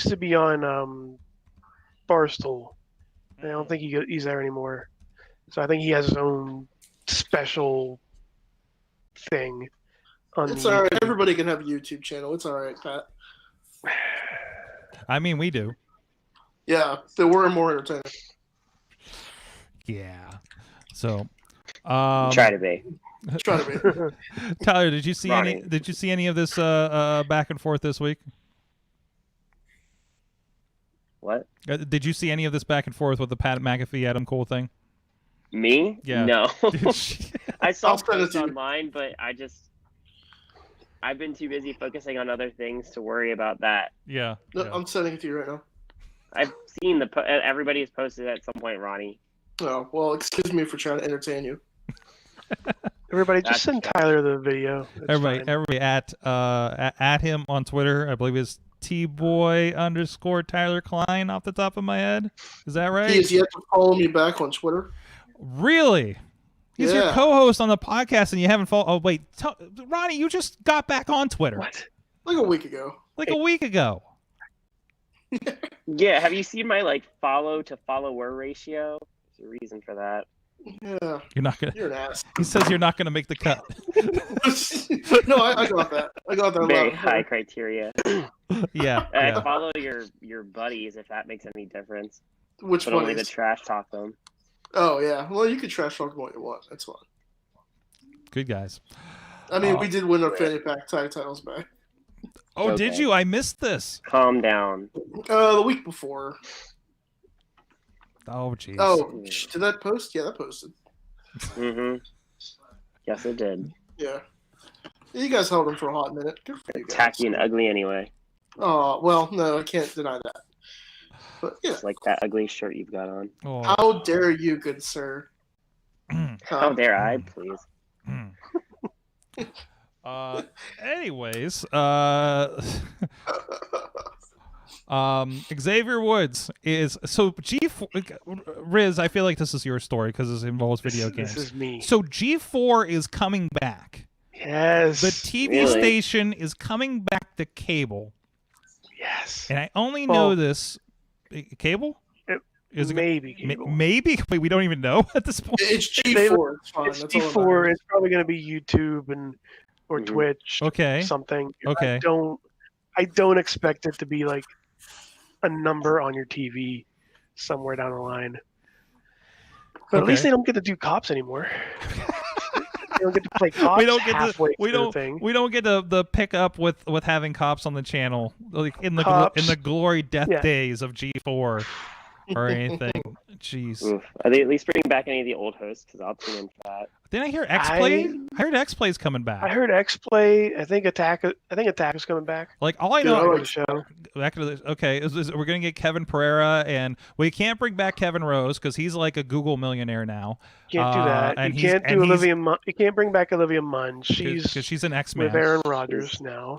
to be on Barstool. I don't think he's there anymore. So I think he has his own special thing. It's all right. Everybody can have a YouTube channel. It's all right, Pat. I mean, we do. Yeah, they were more entertaining. Yeah. So, Try to be. Try to be. Tyler, did you see Ronnie. any of this back and forth this week? What? Did you see any of this back and forth with the Pat McAfee Adam Cole thing? Me? Yeah. No. I saw I'll send it posts to you. online, but I've been too busy focusing on other things to worry about that. Yeah. No, yeah. I'm sending it to you right now. I've seen everybody has posted at some point, Ronnie. Oh, well, excuse me for trying to entertain you. Everybody, just That's send fine. Tyler the video. It's Everybody, fine. everybody at him on Twitter. I believe it's Tboy_Tyler Klein off the top of my head. Is that right? He has yet to follow me back on Twitter. Really? He's your Yeah. co-host on the podcast, and you haven't followed. Oh wait, Ronnie, you just got back on Twitter What? Like a week ago. like a week ago. Yeah, have you seen my follow to follower ratio? There's a reason for that. Yeah, You're not gonna. you're an ass. He says you're not gonna make the cut. No, I got that. I got that. Very loud. high criteria. Yeah. yeah. Follow your buddies if that makes any difference. Which But one only the is? trash talk them. Oh, yeah. Well, you can trash talk what you want. That's fine. Good guys. I mean, Oh. we did win our fanny pack tag titles back. Oh, did Okay. you? I missed this. Calm down. The week before. Oh, jeez. Oh, did that post? Yeah, that posted. Mm-hmm. Yes, it did. Yeah. You guys held him for a hot minute. Good for you guys. Tacky and ugly anyway. Oh, well, no, I can't deny that. But, yeah. Just like that ugly shirt you've got on. Oh. How dare you, good sir? How dare I, please? Anyways, Xavier Woods is so Rizz. I feel like this is your story because this involves video games. This is me. So G4 is coming back. Yes. The TV Really? station is coming back to cable, Yes. and I only Well, know this cable. Is it Maybe cable. maybe? Wait, we don't even know at this point. It's G4. It's fine. It's That's all that before. matters. It's probably going to be YouTube or Mhm. Twitch. Okay. Something. Okay. I don't expect it to be like a number on your TV somewhere down the line. But at least Okay. they don't get to do cops anymore. They don't get to play cops We don't get halfway to we through don't the thing. we don't get the pick up with having cops on the channel like in the Cops. glory death Yeah. days of G4 or anything. Jeez. Oof. Are they at least bringing back any of the old hosts? Because I'll tune in for that. Didn't I hear X Play? I heard X Play's coming back. I heard X Play. I think Attack is coming back. Like all I Dude, know. I For like the show. Back to the, okay, we're gonna get Kevin Pereira, and we can't bring back Kevin Rose because he's like a Google millionaire now. Can't do that. and You he's- can't and do he's- Olivia Munn. You can't bring back Olivia Munn. because She's she's an X-Man. with Aaron Rodgers now.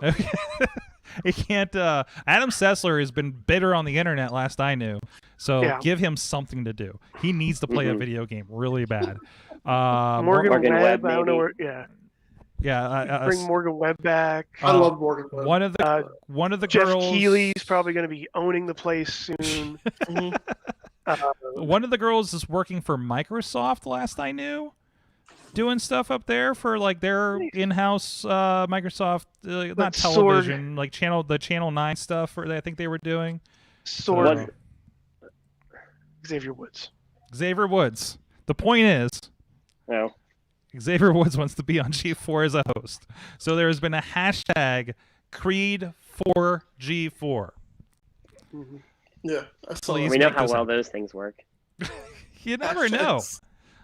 He can't. Adam Sessler has been bitter on the internet. Last I knew, so Yeah. give him something to do. He needs to play a Mhm. video game really bad. Morgan Morgan Webb. Webb, I don't know maybe. where. Yeah. Yeah, Bring Morgan Webb back. I love Morgan. Webb. one of the Jeff girls. Keighley's probably going to be owning the place soon. One of the girls is working for Microsoft. Last I knew, doing stuff up there for like their in-house Microsoft, not But Sorg- television, like the Channel 9 stuff. Or I think they were doing. Sword. Was- Xavier Woods. Xavier Woods. The point is, No. Xavier Woods wants to be on G4 as a host. So there has been a hashtag Creed for G4. Mhm. Yeah, I saw Please. that. We know make how this well up. those things work. You never know.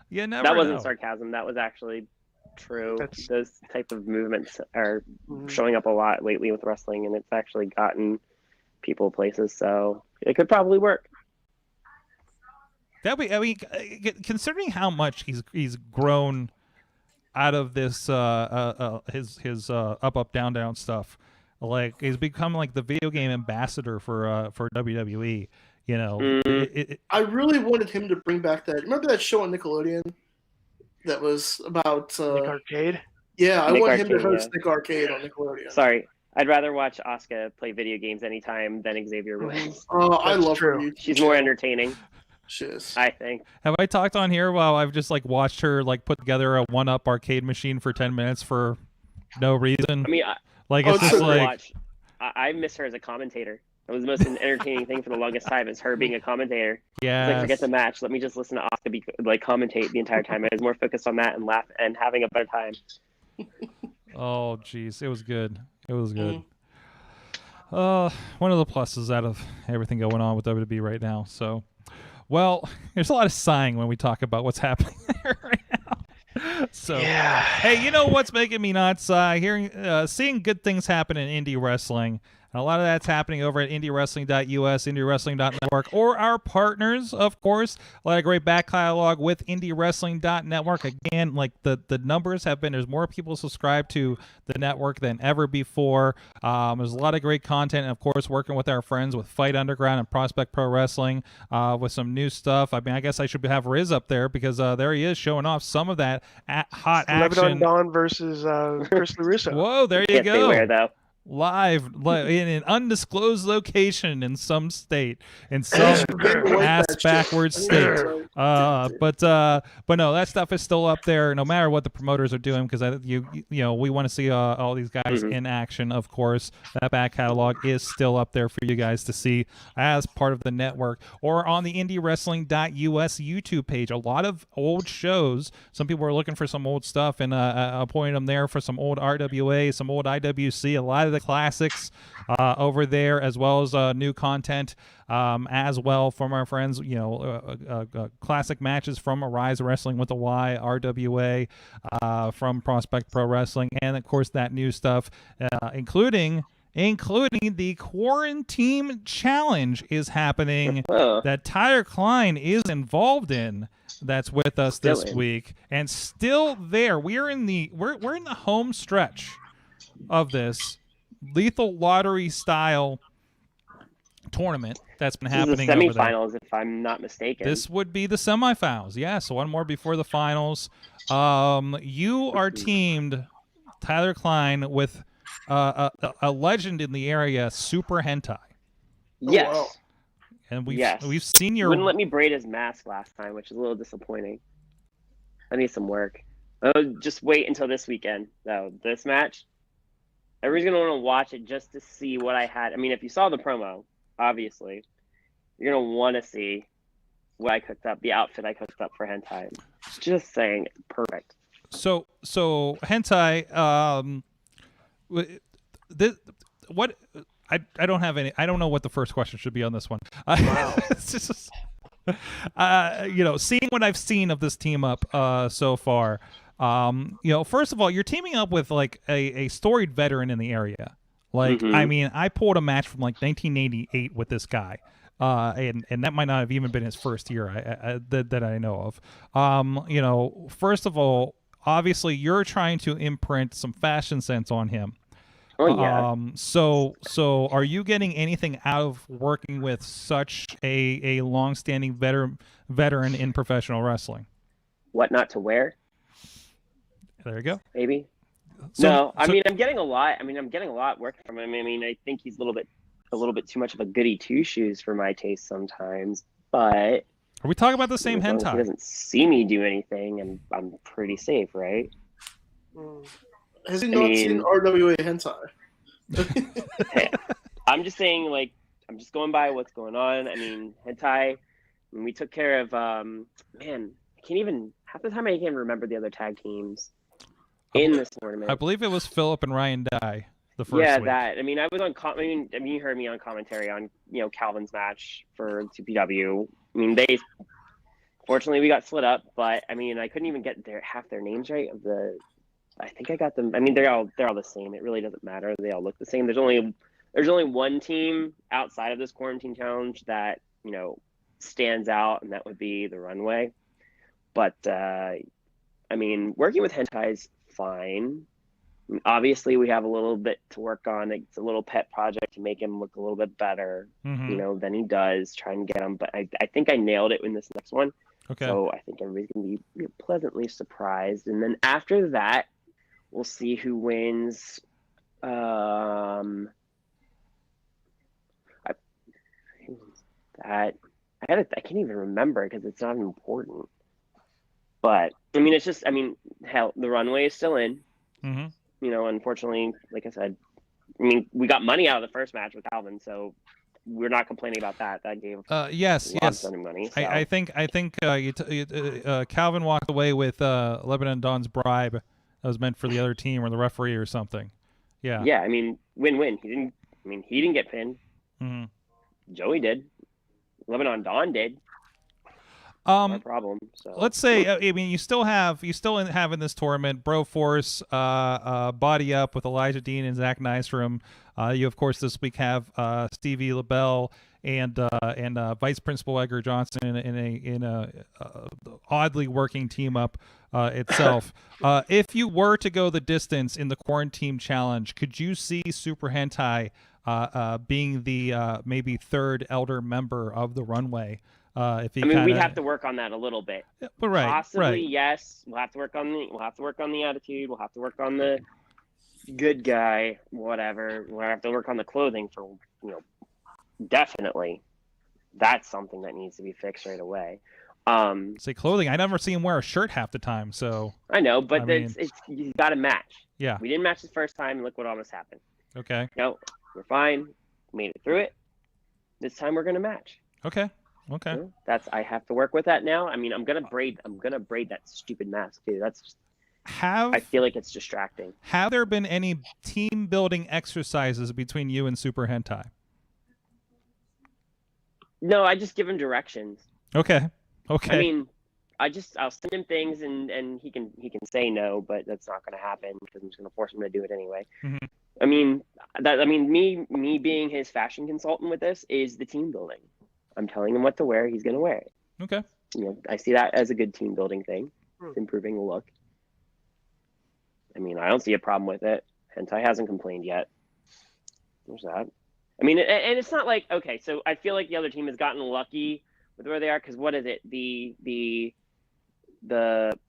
You never That wasn't know. sarcasm. That was actually true. That's- Those type of movements are Mhm. showing up a lot lately with wrestling, and it's actually gotten people places. So it could probably work. That I mean, considering how much he's grown out of this his up down down stuff, like he's become like the video game ambassador for WWE. You know, Mm. I really wanted him to bring back that. Remember that show on Nickelodeon that was about? Nick Arcade. Yeah, I Nick want him to Arcade, host yeah. Nick Arcade on Nickelodeon. Sorry, I'd rather watch Asuka play video games anytime than Xavier Woods. Oh, I That's love true. her. She's more entertaining, She is. I think. have I talked on here while I've just like watched her like put together a 1-up arcade machine for 10 minutes for no reason? I mean, Like Oh, it's it's just so like I miss her as a commentator. That was the most entertaining thing for the longest time, is her being a commentator. Yeah. Like, forget the match. Let me just listen to Asuka commentate the entire time. I was more focused on that and laugh and having a better time. Oh, jeez. It was good. It was good. One of the pluses out of everything going on with WWE right now. So, well, there's a lot of sighing when we talk about what's happening there right now. So, Yeah. hey, you know what's making me not sigh? Seeing good things happen in indie wrestling. And a lot of that's happening over at IndyWrestling.us, IndyWrestling.network, or our partners, of course. A lot of great back catalog with IndyWrestling.network. Again, like the numbers have been, there's more people subscribed to the network than ever before. There's a lot of great content, and of course, working with our friends with Fight Underground and Prospect Pro Wrestling with some new stuff. I mean, I guess I should have Rizz up there because there he is showing off some of that hot action. Lebanon Dawn versus Chris LaRusso. Whoa, there you Can't go. say where, though. Live in an undisclosed location in some state, in some ass backwards state. But no, that stuff is still up there, no matter what the promoters are doing, because you know we want to see all these guys in action. Of course, that back catalog is still up there for you guys to see as part of the network, or on the IndyWrestling.us YouTube page. A lot of old shows. Some people are looking for some old stuff, and I pointed them there for some old RWA, some old IWC, a lot of the classics over there, as well as new content as well from our friends. You know, classic matches from Arise Wrestling with a Y, RWA from Prospect Pro Wrestling, and of course that new stuff, including the Quarantine Challenge is happening that Tyler Klein is involved in. That's with us this week, and still there. We're in the home stretch of this lethal lottery style tournament that's been happening. This is the semifinals, if I'm not mistaken. This would be the semifinals. Yeah, so one more before the finals. You are teamed, Tyler Klein, with a legend in the area, Super Hentai. Yes. Oh, wow. And we've seen your. Wouldn't let me braid his mask last time, which is a little disappointing. I need some work. Oh, just wait until this weekend, though. This match. Everybody's going to want to watch it just to see what I had. I mean, if you saw the promo, obviously, you're going to want to see what I cooked up, the outfit I cooked up for Hentai. Just saying, perfect. So Hentai, I don't have any. I don't know what the first question should be on this one. Wow. It's just, you know, seeing what I've seen of this team up so far. You know, first of all, you're teaming up with like a storied veteran in the area. Like, I mean, I pulled a match from like 1988 with this guy, and that might not have even been his first year that I know of. You know, first of all, obviously you're trying to imprint some fashion sense on him. Oh yeah. So are you getting anything out of working with such a long-standing veteran in professional wrestling? What not to wear? There you go. Maybe. I mean, I'm getting a lot. I'm getting a lot working from him. I mean, I think he's a little bit too much of a goody two shoes for my taste sometimes. But are we talking about the same as long as hentai? he doesn't see me do anything, and I'm pretty safe, right? Has he not seen RWA hentai? Hey, I'm just saying, like, I'm just going by what's going on. I mean, hentai. When we took care of, man, I can't even half the time I can't remember the other tag teams in this tournament. I believe it was Philip and Ryan Dye the first week. That. I mean, I was on. You heard me on commentary on Calvin's match for 2PW. I mean, fortunately we got split up, but I mean, I couldn't even get half their names right. I think I got them. I mean, they're all the same. It really doesn't matter. They all look the same. There's only one team outside of this quarantine challenge that stands out, and that would be the Runway. But I mean, working with hentai is fine. I mean, obviously, we have a little bit to work on. It's a little pet project to make him look a little bit better, than he does. Try and get him, but I think I nailed it in this next one. Okay. So I think everybody's gonna be pleasantly surprised, and then after that, we'll see who wins. I can't even remember because it's not important. But I mean, it's just, hell, the Runway is still in. Unfortunately, like I said, I mean, we got money out of the first match with Calvin, so we're not complaining about that. That gave yes. lots of money. So. I think Calvin walked away with Lebanon Dawn's bribe that was meant for the other team or the referee or something. Yeah. Yeah, I mean, win-win. He didn't get pinned. Mm-hmm. Joey did. Lebanon Dawn did. No problem. So let's say, I mean, you still have in this tournament Broforce, Body Up with Elijah Dean and Zach Nystrom. You of course this week have Stevie LaBelle and Vice Principal Edgar Johnson in a oddly working team up itself. If you were to go the distance in the Quarantine Challenge, could you see Super Hentai being the maybe third elder member of the Runway? If he we have to work on that a little bit. But right, possibly, yes. We'll have to work on the attitude. We'll have to work on the good guy, whatever. We'll have to work on the clothing for, definitely. That's something that needs to be fixed right away. Say clothing. I never see him wear a shirt half the time. So I know, but it's you got to match. Yeah. We didn't match the first time, and look what almost happened. Okay. No, we're fine. Made it through it. This time we're gonna match. Okay. Okay. I have to work with that now. I mean, I'm gonna braid that stupid mask too. That's just, I feel like it's distracting. Have there been any team building exercises between you and Super Hentai? No, I just give him directions. Okay. Okay. I mean, I'll send him things and he can say no, but that's not gonna happen because I'm just gonna force him to do it anyway. Mm-hmm. I mean, me being his fashion consultant with this is the team building. I'm telling him what to wear. He's going to wear it. Okay. I see that as a good team building thing. It's improving the look. I mean, I don't see a problem with it. Hentai hasn't complained yet. There's that. I mean, and it's not like, okay, so I feel like the other team has gotten lucky with where they are because what is it? The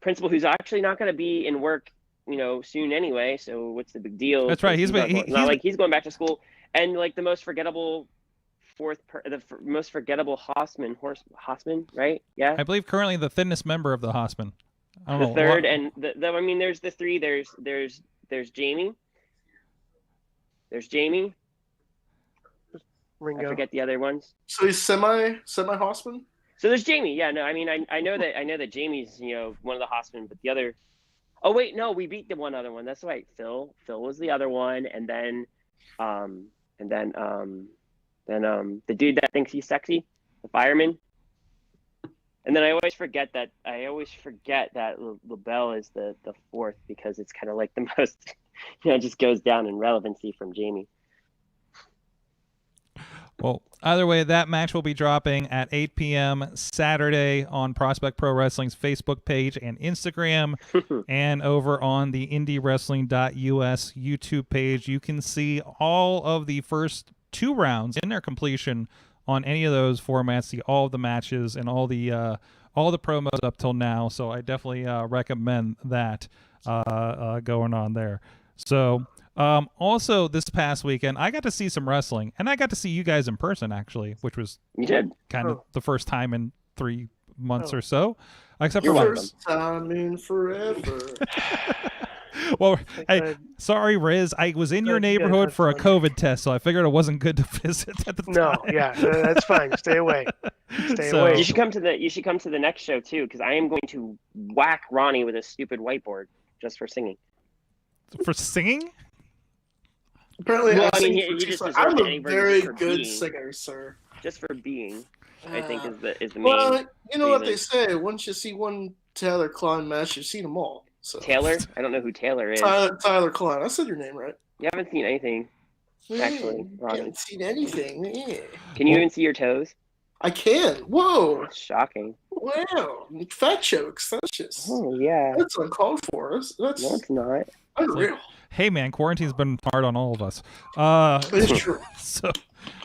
principal who's actually not going to be in work, soon anyway. So what's the big deal? That's right. He's not like he's going back to school, and like the most forgettable. Most forgettable Hossman, right? Yeah. I believe currently the thinnest member of the Hossman. The third, and there's the three. There's Jamie. There's Jamie. Ringo. I forget the other ones. So he's semi Hossman? So there's Jamie. Yeah, no, I mean I know that Jamie's one of the Hossman, but the other. Oh wait, no, we beat the one other one. That's right. Phil was the other one, and then the dude that thinks he's sexy, the fireman. And then I always forget that LaBelle is the fourth because it's kind of like the most, it just goes down in relevancy from Jamie. Well, either way, that match will be dropping at 8 p.m. Saturday on Prospect Pro Wrestling's Facebook page and Instagram, and over on the Indy Wrestling.us YouTube page. You can see all of the first 2 rounds in their completion on any of those formats, see all of the matches and all the promos up till now. So I definitely recommend that going on there. So also this past weekend I got to see some wrestling, and I got to see you guys in person actually, which was kind of the first time in 3 months or so, except for first time in forever. Well, sorry, Rizz. I was in your neighborhood for a COVID test, so I figured it wasn't good to visit at the time. No, yeah, that's fine. Stay away. Stay away. You should come to the next show too, because I am going to whack Ronnie with a stupid whiteboard just for singing. For singing? Apparently, well, I'm a very good singer, sir. Just for being, I think is the main. Well, you know what they say: once you see one Taylor Klein match, you've seen them all. So. Taylor? I don't know who Taylor is. Tyler Klein. I said your name right. You haven't seen anything, actually. I haven't seen anything. Yeah. Can you even see your toes? I can. Whoa. That's shocking. Wow. Fat jokes. That's just. Oh, yeah. That's uncalled for. That's no, it's not. Unreal. Hey, man, quarantine's been hard on all of us. It's true. So,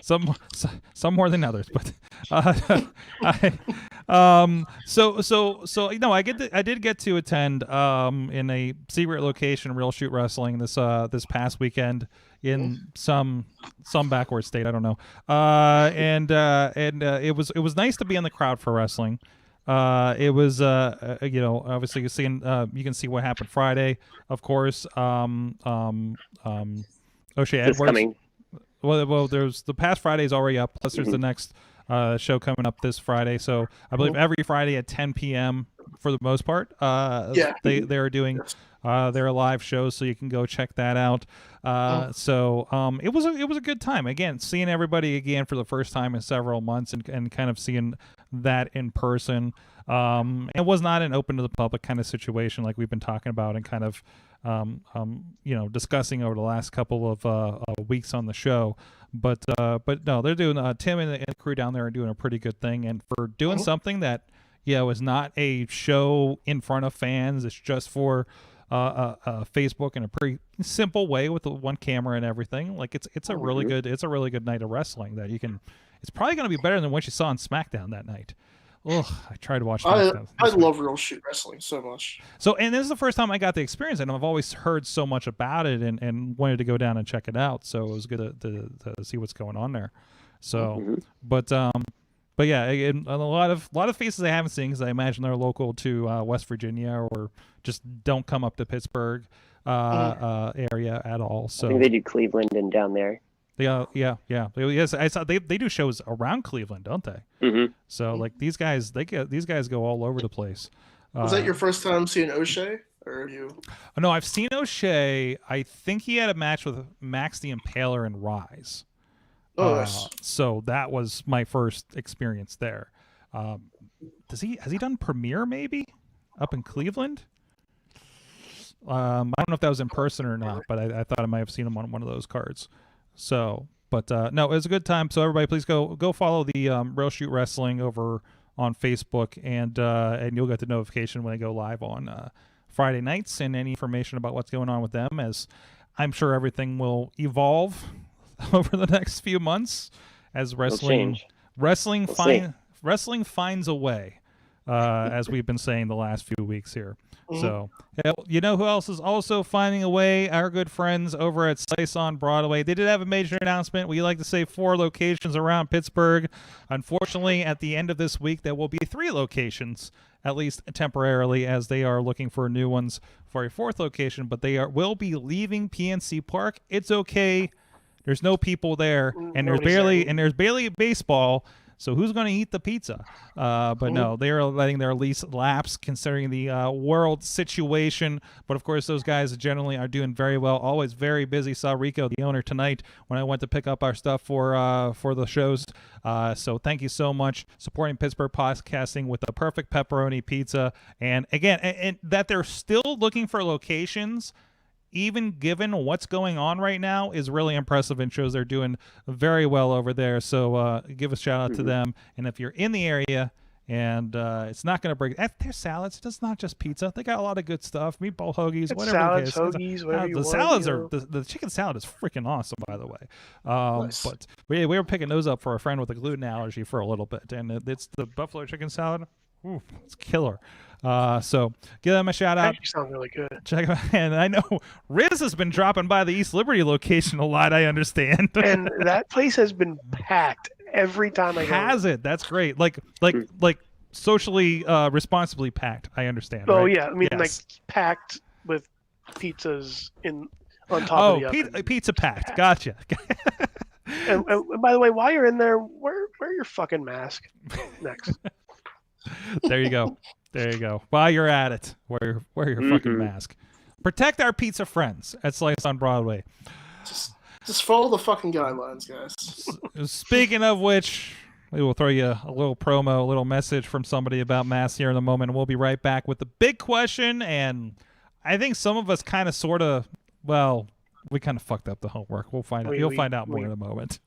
some more than others, but I did get to attend in a secret location Real Shoot Wrestling this past weekend in some backward state, I don't know, and it was nice to be in the crowd for wrestling. It was obviously you can see what happened Friday, of course. O'Shea Edwards. well, there's the past Friday's already up. Plus, there's the next show coming up this Friday. So I believe every Friday at 10 p.m. for the most part. They are doing their live shows, so you can go check that out. So it was a good time. Again, seeing everybody again for the first time in several months, and kind of seeing that in person. It was not an open to the public kind of situation like we've been talking about and kind of discussing over the last couple of weeks on the show. But no, they're doing Tim and the crew down there are doing a pretty good thing, and for doing something that is not a show in front of fans. It's just for Facebook in a pretty simple way with the one camera and everything. Like it's a really good night of wrestling that you can. It's probably going to be better than what you saw on SmackDown that night. Ugh, I tried to watch SmackDown. I love real shoot wrestling so much. So, and this is the first time I got the experience, and I've always heard so much about it and wanted to go down and check it out. So it was good to see what's going on there. So, but yeah, and a lot of faces I haven't seen because I imagine they're local to West Virginia or just don't come up to Pittsburgh area at all. So I think they do Cleveland and down there. Yeah. Yes, I saw they do shows around Cleveland, don't they? Mm-hmm. So like these guys go all over the place. Was that your first time seeing O'Shea, or have you? No, I've seen O'Shea. I think he had a match with Max the Impaler and Rise. Oh, nice. So that was my first experience there. Has he done Premiere maybe up in Cleveland? I don't know if that was in person or not, but I thought I might have seen him on one of those cards. So, but no, it was a good time. So everybody, please go follow the Real Shoot Wrestling over on Facebook, and you'll get the notification when they go live on Friday nights, and any information about what's going on with them, as I'm sure everything will evolve over the next few months as wrestling finds a way, as we've been saying the last few weeks here. So, you know who else is also finding a way? Our good friends over at Slice on Broadway. They did have a major announcement. We like to say 4 locations around Pittsburgh. Unfortunately, at the end of this week, there will be 3 locations, at least temporarily, as they are looking for new ones for a 4th location. But they will be leaving PNC Park. It's okay. There's no people there, and there's barely baseball. So who's going to eat the pizza? But no, they are letting their lease lapse considering the world situation. But of course, those guys generally are doing very well. Always very busy. Saw Rico, the owner, tonight when I went to pick up our stuff for the shows. So thank you so much supporting Pittsburgh podcasting with the perfect pepperoni pizza. And again, and that they're still looking for locations, even given what's going on right now, is really impressive and shows they're doing very well over there. So give a shout out to them. And if you're in the area and it's not going to break, their salads, it's not just pizza. They got a lot of good stuff, meatball hoagies, whatever. Salads, hoagies, whatever you the want. Salads are the chicken salad is freaking awesome, by the way. Nice. But we were picking those up for a friend with a gluten allergy for a little bit, and it's the buffalo chicken salad. Ooh, it's killer. So give them a shout out. You sound really good. Check them out. And I know Rizz has been dropping by the East Liberty location a lot, I understand. And that place has been packed every time I go. Has it? That's great. Like socially responsibly packed, I understand. Oh right? yeah. I mean, like packed with pizzas on top of the oven. Pizza packed. Gotcha. and by the way, while you're in there, wear your fucking mask next. There you go. While you're at it, wear your fucking mask. Protect our pizza friends at Slice on Broadway. Just follow the fucking guidelines, guys. Speaking of which, we will throw you a little promo, a little message from somebody about masks here in a moment, and we'll be right back with the big question. And I think some of us kind of, sort of, well, we kind of fucked up the homework. We'll find out. You'll find out more in a moment.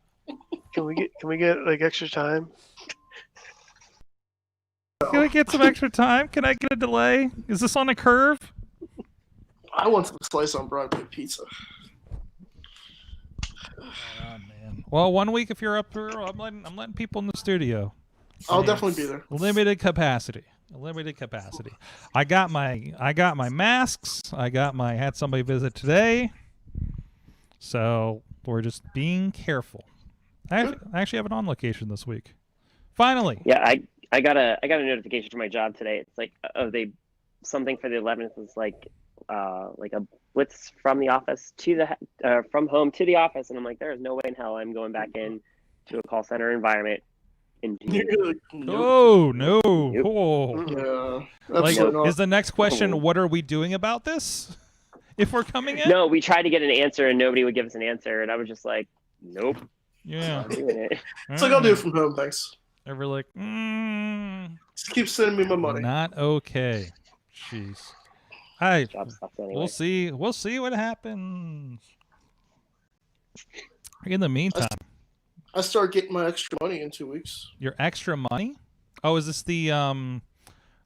Can we get like extra time? Can we get some extra time? Can I get a delay? Is this on a curve? I want some Slice on Broadway pizza. Oh, man. Well, 1 week if you're up there, I'm letting people in the studio. I'll definitely be there. Limited capacity. I got my masks. Had somebody visit today. So we're just being careful. I actually have an on location this week. Finally. Yeah, I got a notification from my job today. It's like, something for the 11th is like like a blitz from the office to the from home to the office, and I'm like, there is no way in hell I'm going back in to a call center environment. Oh no! Nope. Oh. Yeah, Like, absolutely is the next question, what are we doing about this? If we're coming in? No, we tried to get an answer and nobody would give us an answer, and I was just like, nope. Yeah. Not doing it. It's like, I'll do it from home, thanks. And we're like, Just keep sending me my money. not okay. Jeez. Hi. Job sucks anyway. We'll see. We'll see what happens. In the meantime, I start getting my extra money in 2 weeks. your extra money? Oh, is this the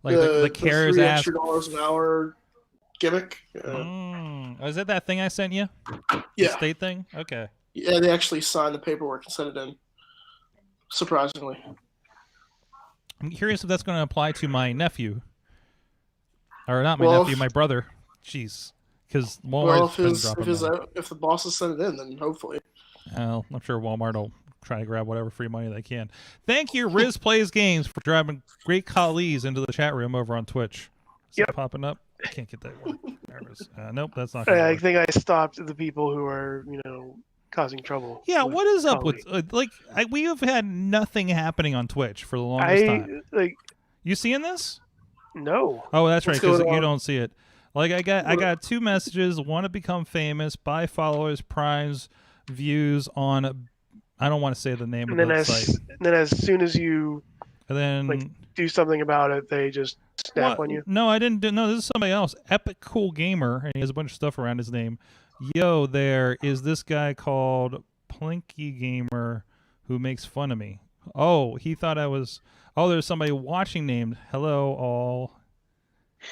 like the CARES $3 ass? extra dollars an hour gimmick? Oh, is that that thing I sent you? The Yeah, state thing? Okay. yeah. They actually signed the paperwork and sent it in. Surprisingly. I'm curious if that's going to apply to my nephew. Or not my Well, nephew, my brother. Jeez. Because Well, Walmart's been dropping money. if the bosses send it in, then hopefully. Well, I'm sure Walmart will try to grab whatever free money they can. Thank you, RizzPlaysGames, for driving great colleagues into the chat room over on Twitch. Is that popping up? I can't get that word. There it is. Nope, that's not gonna I work. think I stopped the people who are, causing trouble. Yeah, with what is up Colleen. with we have had nothing happening on Twitch for the longest time. You seeing this? No. Oh, that's right, What's because going you on? don't see it. Like I got two messages. Want to become famous, buy followers, primes, views on. I don't want to say the name And of then the site. as soon as you And then do something about it, they just snap What? on you. No, I didn't do. No, this is somebody else. Epic Cool Gamer, and he has a bunch of stuff around his name. Yo, there is this guy called Plinky Gamer who makes fun of me. Oh, he thought I was. Oh, there's somebody watching named Hello All.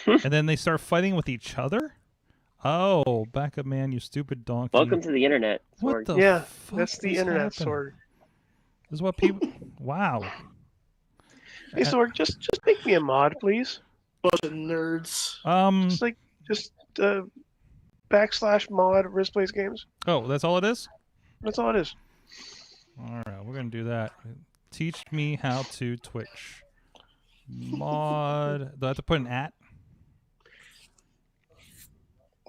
And then they start fighting with each other? Oh, back up, man, you stupid donkey. Welcome to the internet. What Sorg. the Yeah, fuck that's the is internet, happening? Sorg. This is what people. Wow. Hey, Sorg, just make me a mod, please. Bunch of nerds. Just / mod RizzPlaysGames. Oh, that's all it is? That's all it is. All right, we're going to do that. Teach me how to Twitch. Mod. Do I have to put an @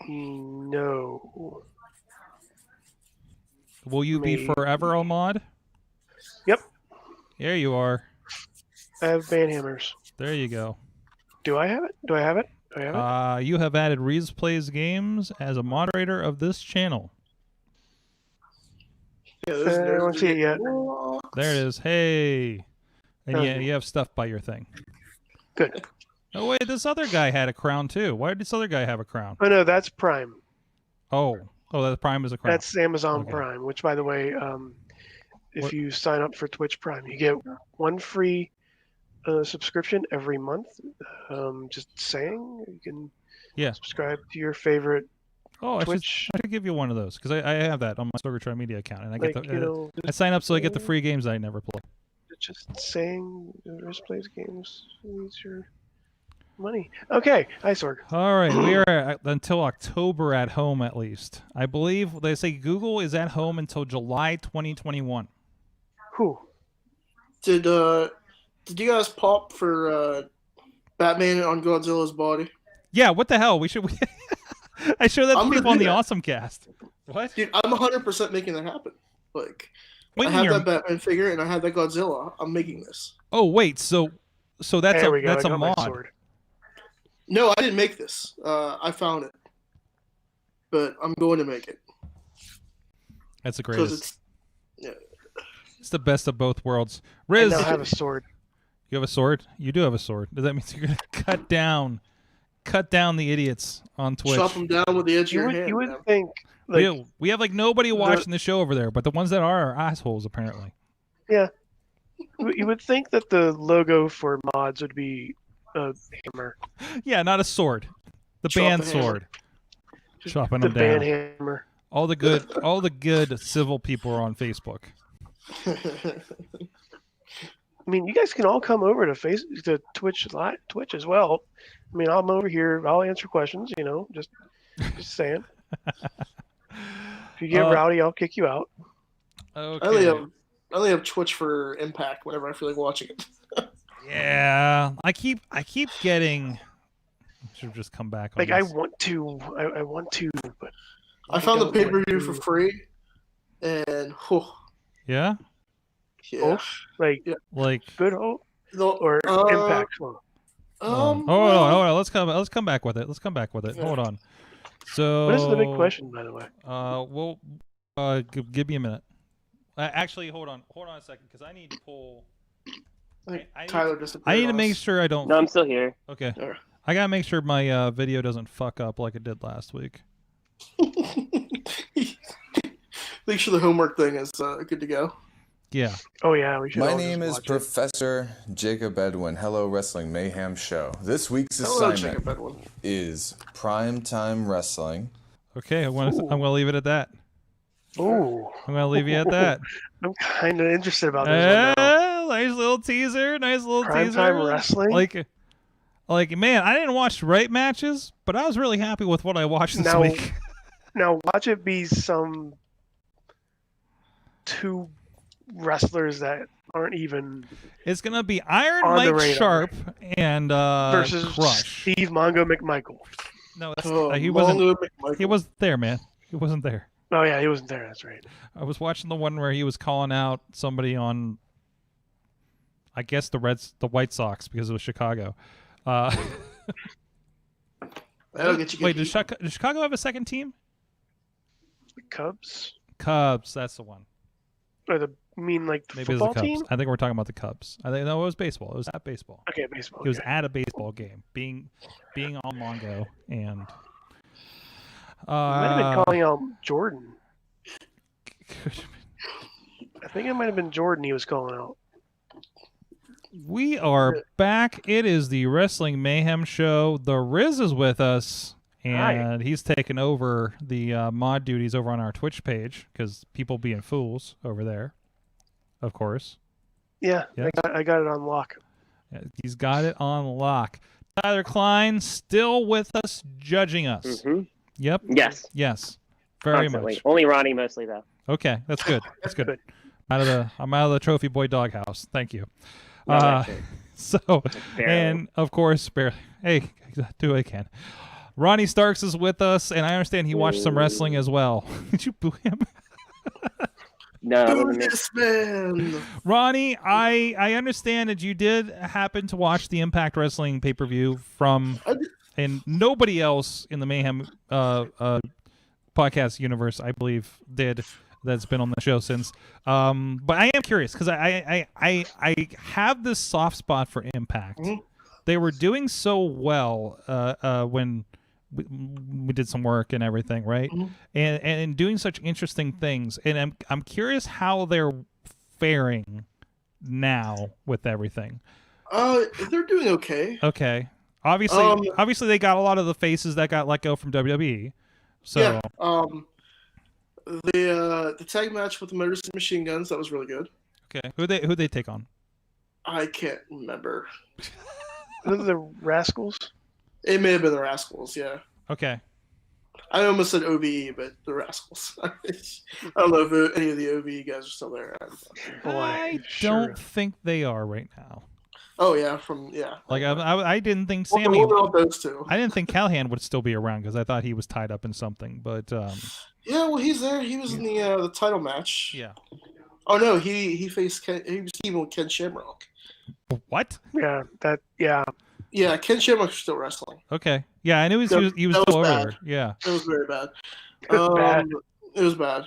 No. Will you be Maybe. forever a mod? Yep. There you are. I have banhammers. There you go. Do I have it? Do I have it? Do I have it? You have added RizzPlaysGames as a moderator of this channel. Yeah, those I nerds don't are see it getting yet. There it is. Hey. And yeah, Okay. you have stuff by your thing. Good. Oh, wait, this other guy had a crown too. Why did this other guy have a crown? Oh, no, that's Prime. Oh, that Prime is a crown. That's Amazon Okay. Prime, which, by the way, if What- you sign up for Twitch Prime, you get one free subscription every month. Just saying, you can subscribe to your favorite Oh, I Twitch. should give you one of those because I have that on my Sorgatron Media account, and I get Like, I sign up so I get the free games I never play. just saying, RizzPlaysGames needs your money. Okay, hi, Sorg. All right, we are until October at home at least. I believe they say Google is at home until July 2021. Who? Did you guys pop for Batman on Godzilla's body? Yeah, what the hell? I showed that to I'm gonna people on do the that. Awesome Cast. What? Dude, I'm 100% making that happen. Like, Wait, I have you're- that Batman figure and I have that Godzilla. I'm making this. Oh wait, so that's There we go. that's I a got my mod. sword. No, I didn't make this. I found it, but I'm going to make it That's the because greatest. it's It's the best of both worlds. I Riz, now have a sword. you have a sword? You do have a sword. Does that mean you're gonna cut down the idiots on Twitch? chop them down with the edge of your hand. You man. would think, like, we have like nobody watching the show over there, but the ones that are assholes apparently. you would think that the logo for mods would be a hammer. Yeah, not a sword. The Chop band the hammer. sword. Chopping The them down. band hammer. All the good civil people are on Facebook. I mean, you guys can all come over to Twitch as well. I mean, I'm over here. I'll answer questions. Just saying. If you get rowdy, I'll kick you out. Okay. I only have Twitch for Impact whenever I feel like watching it. Yeah, I keep getting. Should have just come back. On Like this. I want to, but I found the don't pay-per-view want for to. free, and Yeah, yeah. Like Yeah. like Good Hope The, or Impact one. hold on. Let's come back with it. Yeah. Hold on. So What is the big question, by the way? Give me a minute. Actually, hold on a second, because I need to pull. Tyler disappeared. I need to on make us. sure I don't. No, I'm still here. Okay. Alright. I gotta make sure my video doesn't fuck up like it did last week. Make sure the homework thing is good to go. Yeah. Oh yeah, we should. My all name just is watch it. Professor Jacob Edwin. Hello, Wrestling Mayhem Show. This week's Hello, assignment Jacob Edwin. is Primetime Wrestling. Okay. I'm gonna leave it at that. Ooh, I'm gonna leave you at that. I'm kind of interested about this one now. Nice little teaser. Primetime wrestling. Like man, I didn't watch right matches, but I was really happy with what I watched this Now- week. Now watch it be some two wrestlers that aren't even It's gonna be Iron On the Mike radar. Sharp and versus Crush. Steve Mongo McMichael. No, that's, Oh, he wasn't. Mongo McMichael. He wasn't there, man. He wasn't there. Oh yeah, he wasn't there. That's right. I was watching the one where he was calling out somebody on, I guess the White Sox, because it was Chicago. That'll get you Wait, good does Chicago have a second team? The Cubs Cubs, that's the one. or the like the Maybe it was the football Cubs. team? I think we're talking about the Cubs. I think no, it was baseball. It was at baseball. Okay, baseball. He was okay. at a baseball game, being on Mongo, and He might have been calling out Jordan. I think it might have been Jordan he was calling out. We are back. It is the Wrestling Mayhem Show. The Rizz is with us, and he's taken over the mod duties over on our Twitch page, because people being fools over there, of course. Yeah, Yes. I got it on lock. Yeah, he's got it on lock. Tyler Klein still with us, judging us. Mm-hmm. Yep. Yes. Yes. Very Constantly. much. Only Ronnie mostly though. Okay, that's good. That's good. Good. I'm out of the trophy boy doghouse. Thank you. No, that's it. So, Barely. and of course, barely. Hey, do what I can. Ronnie Starks is with us, and I understand he watched some wrestling as well. Did you boo him? No, it Boo wasn't me. this man. Ronnie, I understand that you did happen to watch the Impact Wrestling pay-per-view from, I did- and nobody else in the Mayhem podcast universe, I believe, did. That's been on the show since. But I am curious, because I have this soft spot for Impact. Mhm. They were doing so well when we did some work and everything, right? Mhm. And doing such interesting things. And I'm curious how they're faring now with everything. They're doing okay. Okay. Obviously they got a lot of the faces that got let go from WWE. So Yeah. The tag match with the Motor City Machine Guns, that was really good. okay. Who'd they take on? I can't remember. Those are the Rascals. It may have been the Rascals, yeah. Okay. I almost said OVE, but the Rascals. I don't know if any of the OVE guys are still there. Boy, I sure. don't think they are right now. Oh yeah, yeah. Like I didn't think We'll Sammy. hold off those two. I didn't think Callahan would still be around, because I thought he was tied up in something. But Yeah, well, he's there. He was in the title match. yeah. Oh no, he faced he was teaming with Ken Shamrock. What? Yeah, Yeah, Ken Shamrock's still wrestling. Okay. Yeah, I knew he was That still was over bad. there. Yeah. It was very bad. Bad. It was bad.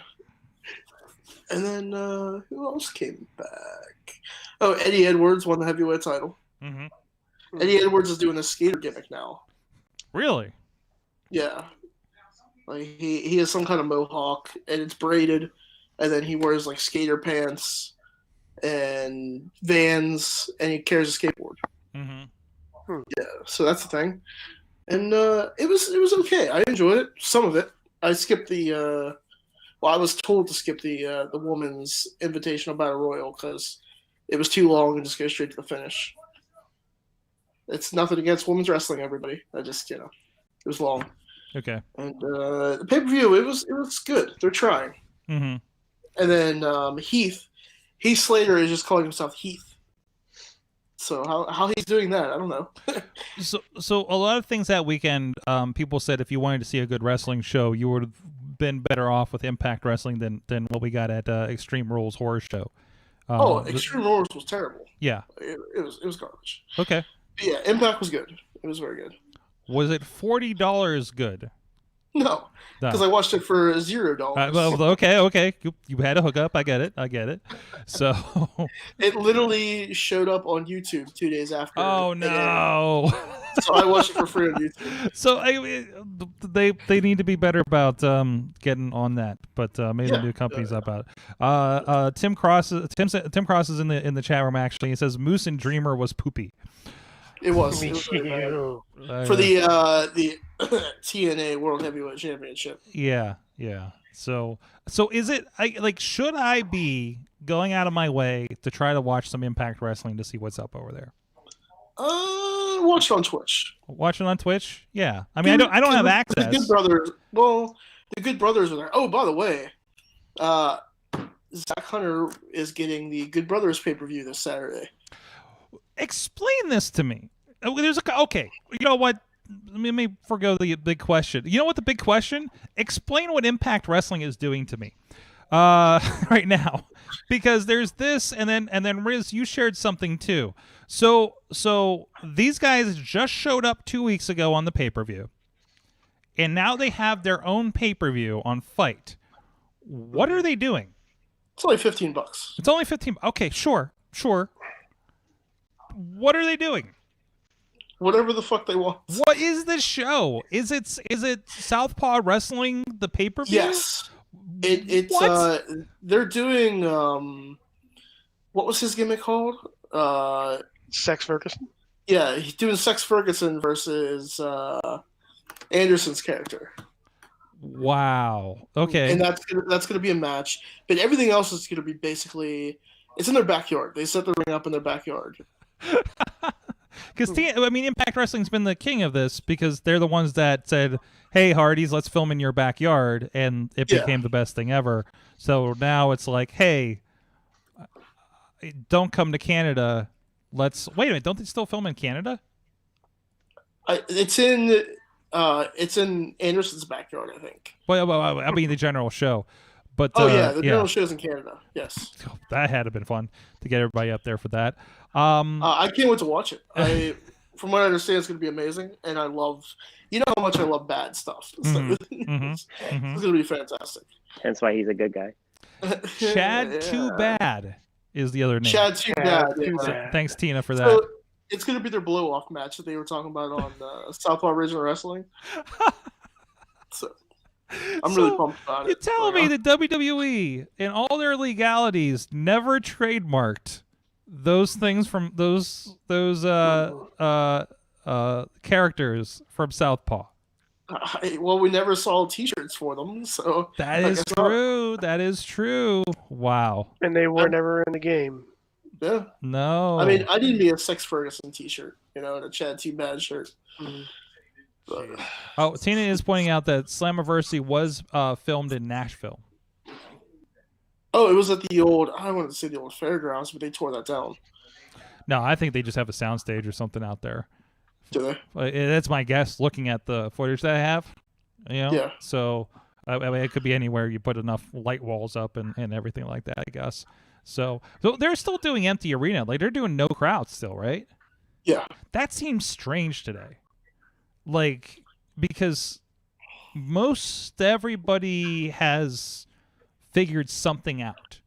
And then who else came back? Oh, Eddie Edwards won the heavyweight title. Mm-hmm. Eddie Edwards is doing a skater gimmick now. Really? Yeah. Like he has some kind of mohawk and it's braided, and then he wears like skater pants and Vans, and he carries a skateboard. Mm-hmm. Yeah, so that's the thing. And it was okay. I enjoyed it. Some of it. I skipped the I was told to skip the women's invitational battle royal because it was too long and just go straight to the finish. It's nothing against women's wrestling, everybody. I just it was long. Okay. And the pay-per-view, it was good. They're trying. Mm-hmm. And then Heath Slater is just calling himself Heath. So how he's doing that, I don't know. So a lot of things that weekend, people said if you wanted to see a good wrestling show, you would have been better off with Impact Wrestling than what we got at Extreme Rules Horror Show. Extreme Rules was terrible. Yeah, it was garbage. Okay. Yeah, Impact was good. It was very good. Was it $40 good? No, because I watched it for $0. Well, okay. You had a hookup. I get it. So it literally showed up on YouTube 2 days after. Oh no! So I watched it for free on YouTube. So they need to be better about getting on that, but maybe the new company's about it. Tim Cross is in the chat room actually. He says Moose and Dreamer was poopy. It was for the TNA World Heavyweight Championship. Yeah. So is it should I be going out of my way to try to watch some Impact Wrestling to see what's up over there? Watch it on Twitch. Watch it on Twitch? Yeah. I mean, I don't have access. The Good Brothers. Well, the Good Brothers are there. Oh, by the way, Zach Hunter is getting the Good Brothers pay-per-view this Saturday. Explain this to me. Okay. You know what? Let me forgo the big question. You know what the big question? Explain what Impact Wrestling is doing to me right now, because there's this, and then Rizz, you shared something too. So these guys just showed up 2 weeks ago on the pay-per-view, and now they have their own pay-per-view on Fight. What are they doing? It's only $15. It's only $15. Okay, sure. What are they doing? Whatever the fuck they want. What is this show? Is it Southpaw Wrestling, the pay-per-view? Yes. It's what? They're doing what was his gimmick called? Sex Ferguson. Yeah, he's doing Sex Ferguson versus Anderson's character. Wow. Okay. And that's gonna be a match, but everything else is gonna be basically it's in their backyard. They set the ring up in their backyard. Because Impact Wrestling's been the king of this because they're the ones that said, "Hey, Hardys, let's film in your backyard," and it became the best thing ever. So now it's like, "Hey, don't come to Canada. Let's wait a minute. Don't they still film in Canada?" It's in Anderson's backyard, I think. Well, I mean the general show. But, the general show's in Canada. Yes, that had to been fun to get everybody up there for that. I can't wait to watch it. From what I understand, it's going to be amazing, and you know how much I love bad stuff. So it's going to be fantastic. Hence why he's a good guy. Chad Too Bad is the other name. Chad Too Bad. So, thanks, Tina, for that. So it's going to be their blow-off match that they were talking about on Southpaw Original Wrestling. So. I'm really pumped about it. You're telling me that WWE, in all their legalities, never trademarked those things from those characters from Southpaw? Well, we never saw T-shirts for them, so that is true. That is true. Wow. And they were never in the game. Yeah. No. I mean, I need me a Sex Ferguson T-shirt, and a Chad Too Bad shirt. Mm-hmm. Tina is pointing out that Slammiversary was filmed in Nashville. Oh, it was at the old, I wanted to say the old fairgrounds, but they tore that down. No, I think they just have a soundstage or something out there. Do they? That's my guess, looking at the footage that I have. Yeah. So, I mean, it could be anywhere you put enough light walls up and everything like that, I guess. So they're still doing empty arena. Like, they're doing no crowd still, right? Yeah. That seems strange today. Like, because most everybody has figured something out.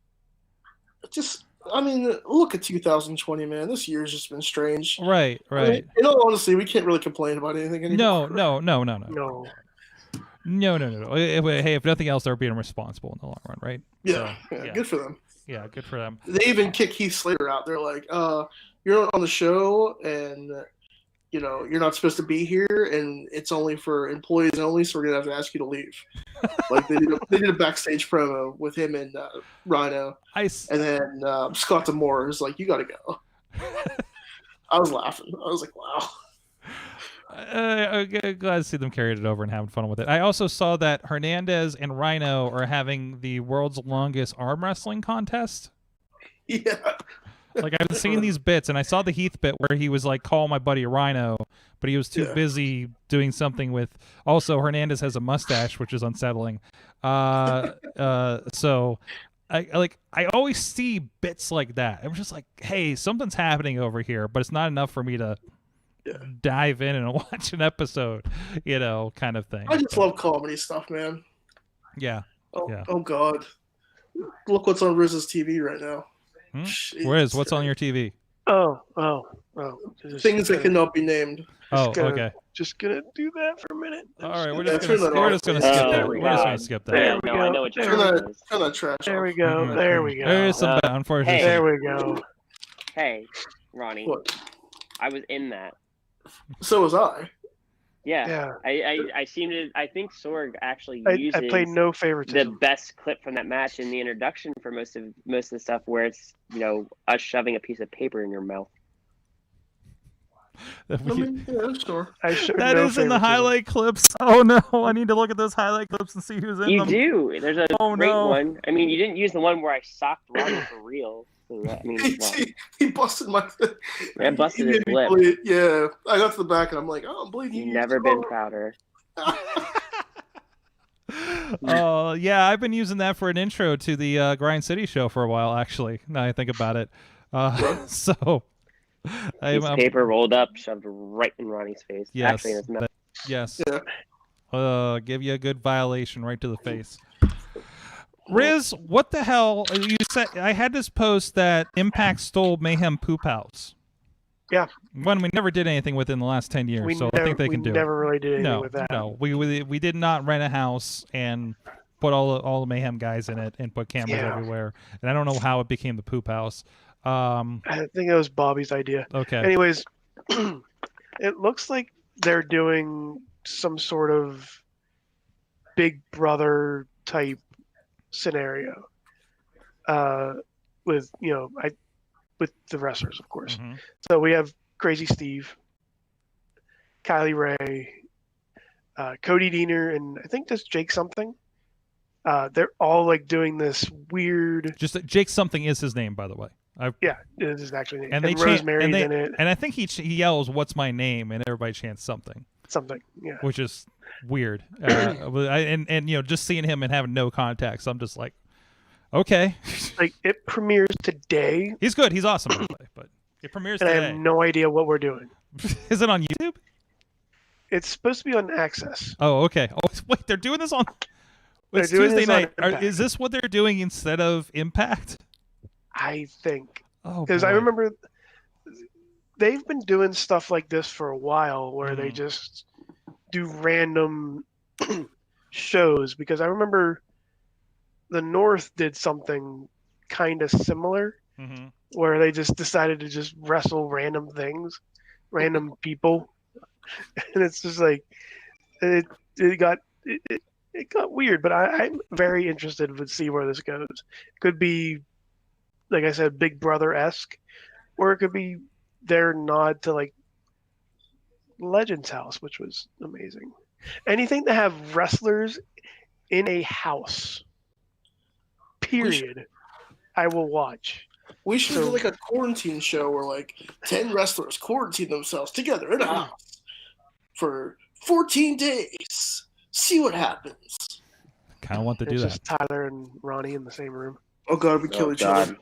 Look at 2020, man. This year's just been strange. Right. I mean, in all honesty, we can't really complain about anything anymore. No. Hey, if nothing else, they're being responsible in the long run, right? Yeah, good for them. Yeah, good for them. They even kick Heath Slater out. They're like, you're on the show, and you're not supposed to be here, and it's only for employees only, so we're going to have to ask you to leave. Like, they did a backstage promo with him and Rhino. And then Scott D'Amore was like, you got to go. I was laughing. I was like, wow. Glad to see them carrying it over and having fun with it. I also saw that Hernandez and Rhino are having the world's longest arm wrestling contest. Yeah. Like, I've seen these bits, and I saw the Heath bit where he was like, call my buddy Rhino, but he was too busy doing something with. Also, Hernandez has a mustache, which is unsettling. So I always see bits like that. I'm just like, hey, something's happening over here, but it's not enough for me to dive in and watch an episode, kind of thing. I just love comedy stuff, man. Yeah. Oh God, look what's on Rizz's TV right now. Riz, what's on your TV? Oh. Things that cannot be named. Okay. Just gonna do that for a minute. All right, we're just gonna skip that. We're just gonna skip that. There we go. I know what you're Turn that trash There off. we go. There we go. There's some unfortunately. Hey. There we go. Hey, Ronnie. What? I was in that. So was I. Yeah. I think Sorg actually uses I played no the favoritism. best clip from that match in the introduction for most of the stuff where it's us shoving a piece of paper in your mouth. Sure. That is in the highlight clips. Oh no, I need to look at those highlight clips and see who's in You them. do. There's a great one. I mean, you didn't use the one where I socked Ronnie for real. So I mean, he busted my. I busted his lip. Bleed. Yeah, I got to the back and I'm like, oh, I'm bleeding. You've never been prouder. Oh yeah, I've been using that for an intro to the Grind City show for a while. Actually, now I think about it. So. Piece of paper rolled up, shoved right in Ronnie's face. Yes. Actually, in his mouth. Yes. Yeah. Give you a good violation right to the face. Riz, what the hell? You said I had this post that Impact stole Mayhem Poop House. Yeah. When we never did anything within the last 10 years, I think they can do it. We never really did anything with that. No, we did not rent a house and put all the Mayhem guys in it and put cameras everywhere. And I don't know how it became the Poop House. I think it was Bobby's idea. Okay. Anyways, it looks like they're doing some sort of Big Brother type scenario with with the wrestlers, of course. Mm-hmm. So we have Crazy Steve, Kylie Ray, Cody Deaner, and I think that's Jake something. They're all like doing this weird. Just Jake something is his name, by the way. Yeah, it is actually name. And they Rosemary's in it. And I think he yells, "What's my name?" and everybody chants something. Something, yeah. Which is weird. And just seeing him and having no context, I'm just like, okay. Like it premieres today. He's good. He's awesome, by the way, but it premieres and today. I have no idea what we're doing. Is it on YouTube? It's supposed to be on Access. Oh, okay. Oh, wait, they're doing this on. It's Tuesday night. Is this what they're doing instead of Impact? I think. Oh, because I remember they've been doing stuff like this for a while, where they just do random shows. Because I remember the North did something kind of similar, where they just decided to just wrestle random things, random people, and it's just like it got weird. But I'm very interested to see where this goes. It could be, like I said, Big Brother-esque, or it could be their nod to like Legends House, which was amazing. Anything to have wrestlers in a house, period, I will watch. We should do like a quarantine show where like 10 wrestlers quarantine themselves together in a house for 14 days. See what happens. Kind of want to do that. Just Tyler and Ronnie in the same room. Oh God, we kill each other.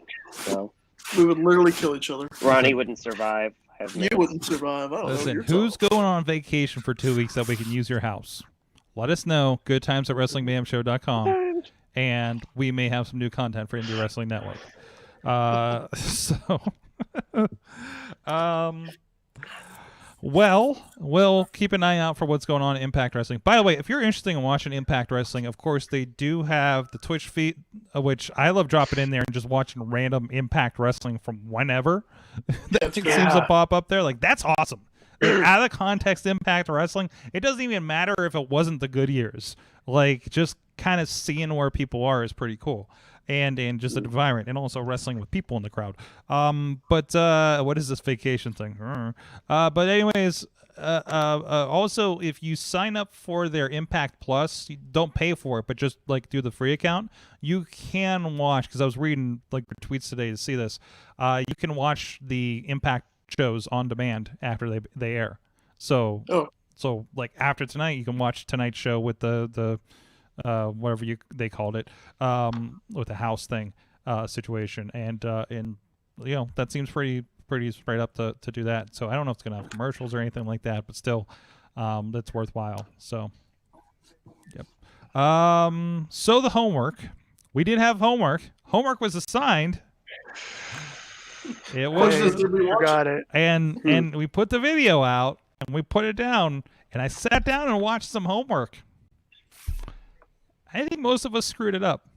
No. We would literally kill each other. Ronnie wouldn't survive. You wouldn't survive. I don't Listen, know. who's going on vacation for 2 weeks that we can use your house? Let us know. GoodTimes@WrestlingMayhemShow.com, and we may have some new content for Indie Wrestling Network. Well, we'll keep an eye out for what's going on in Impact Wrestling. By the way, if you're interested in watching Impact Wrestling, of course, they do have the Twitch feed, which I love dropping in there and just watching random Impact Wrestling from whenever. That seems to pop up there. Like, that's awesome. Like, out of context Impact Wrestling, it doesn't even matter if it wasn't the good years. Like, just kind of seeing where people are is pretty cool. And just the environment, and also wrestling with people in the crowd. But what is this vacation thing? But anyways, also if you sign up for their Impact Plus, you don't pay for it, but just like do the free account, you can watch. Because I was reading like tweets today to see this. You can watch the Impact shows on demand after they air. So like after tonight, you can watch tonight's show with the whatever they called it, with the house thing situation, and that seems pretty straight up to do that. So I don't know if it's gonna have commercials or anything like that, but still, that's worthwhile. So, yep. So the homework, we did have homework. Homework was assigned. It was got it. and we put the video out and we put it down, and I sat down and watched some homework. I think most of us screwed it up.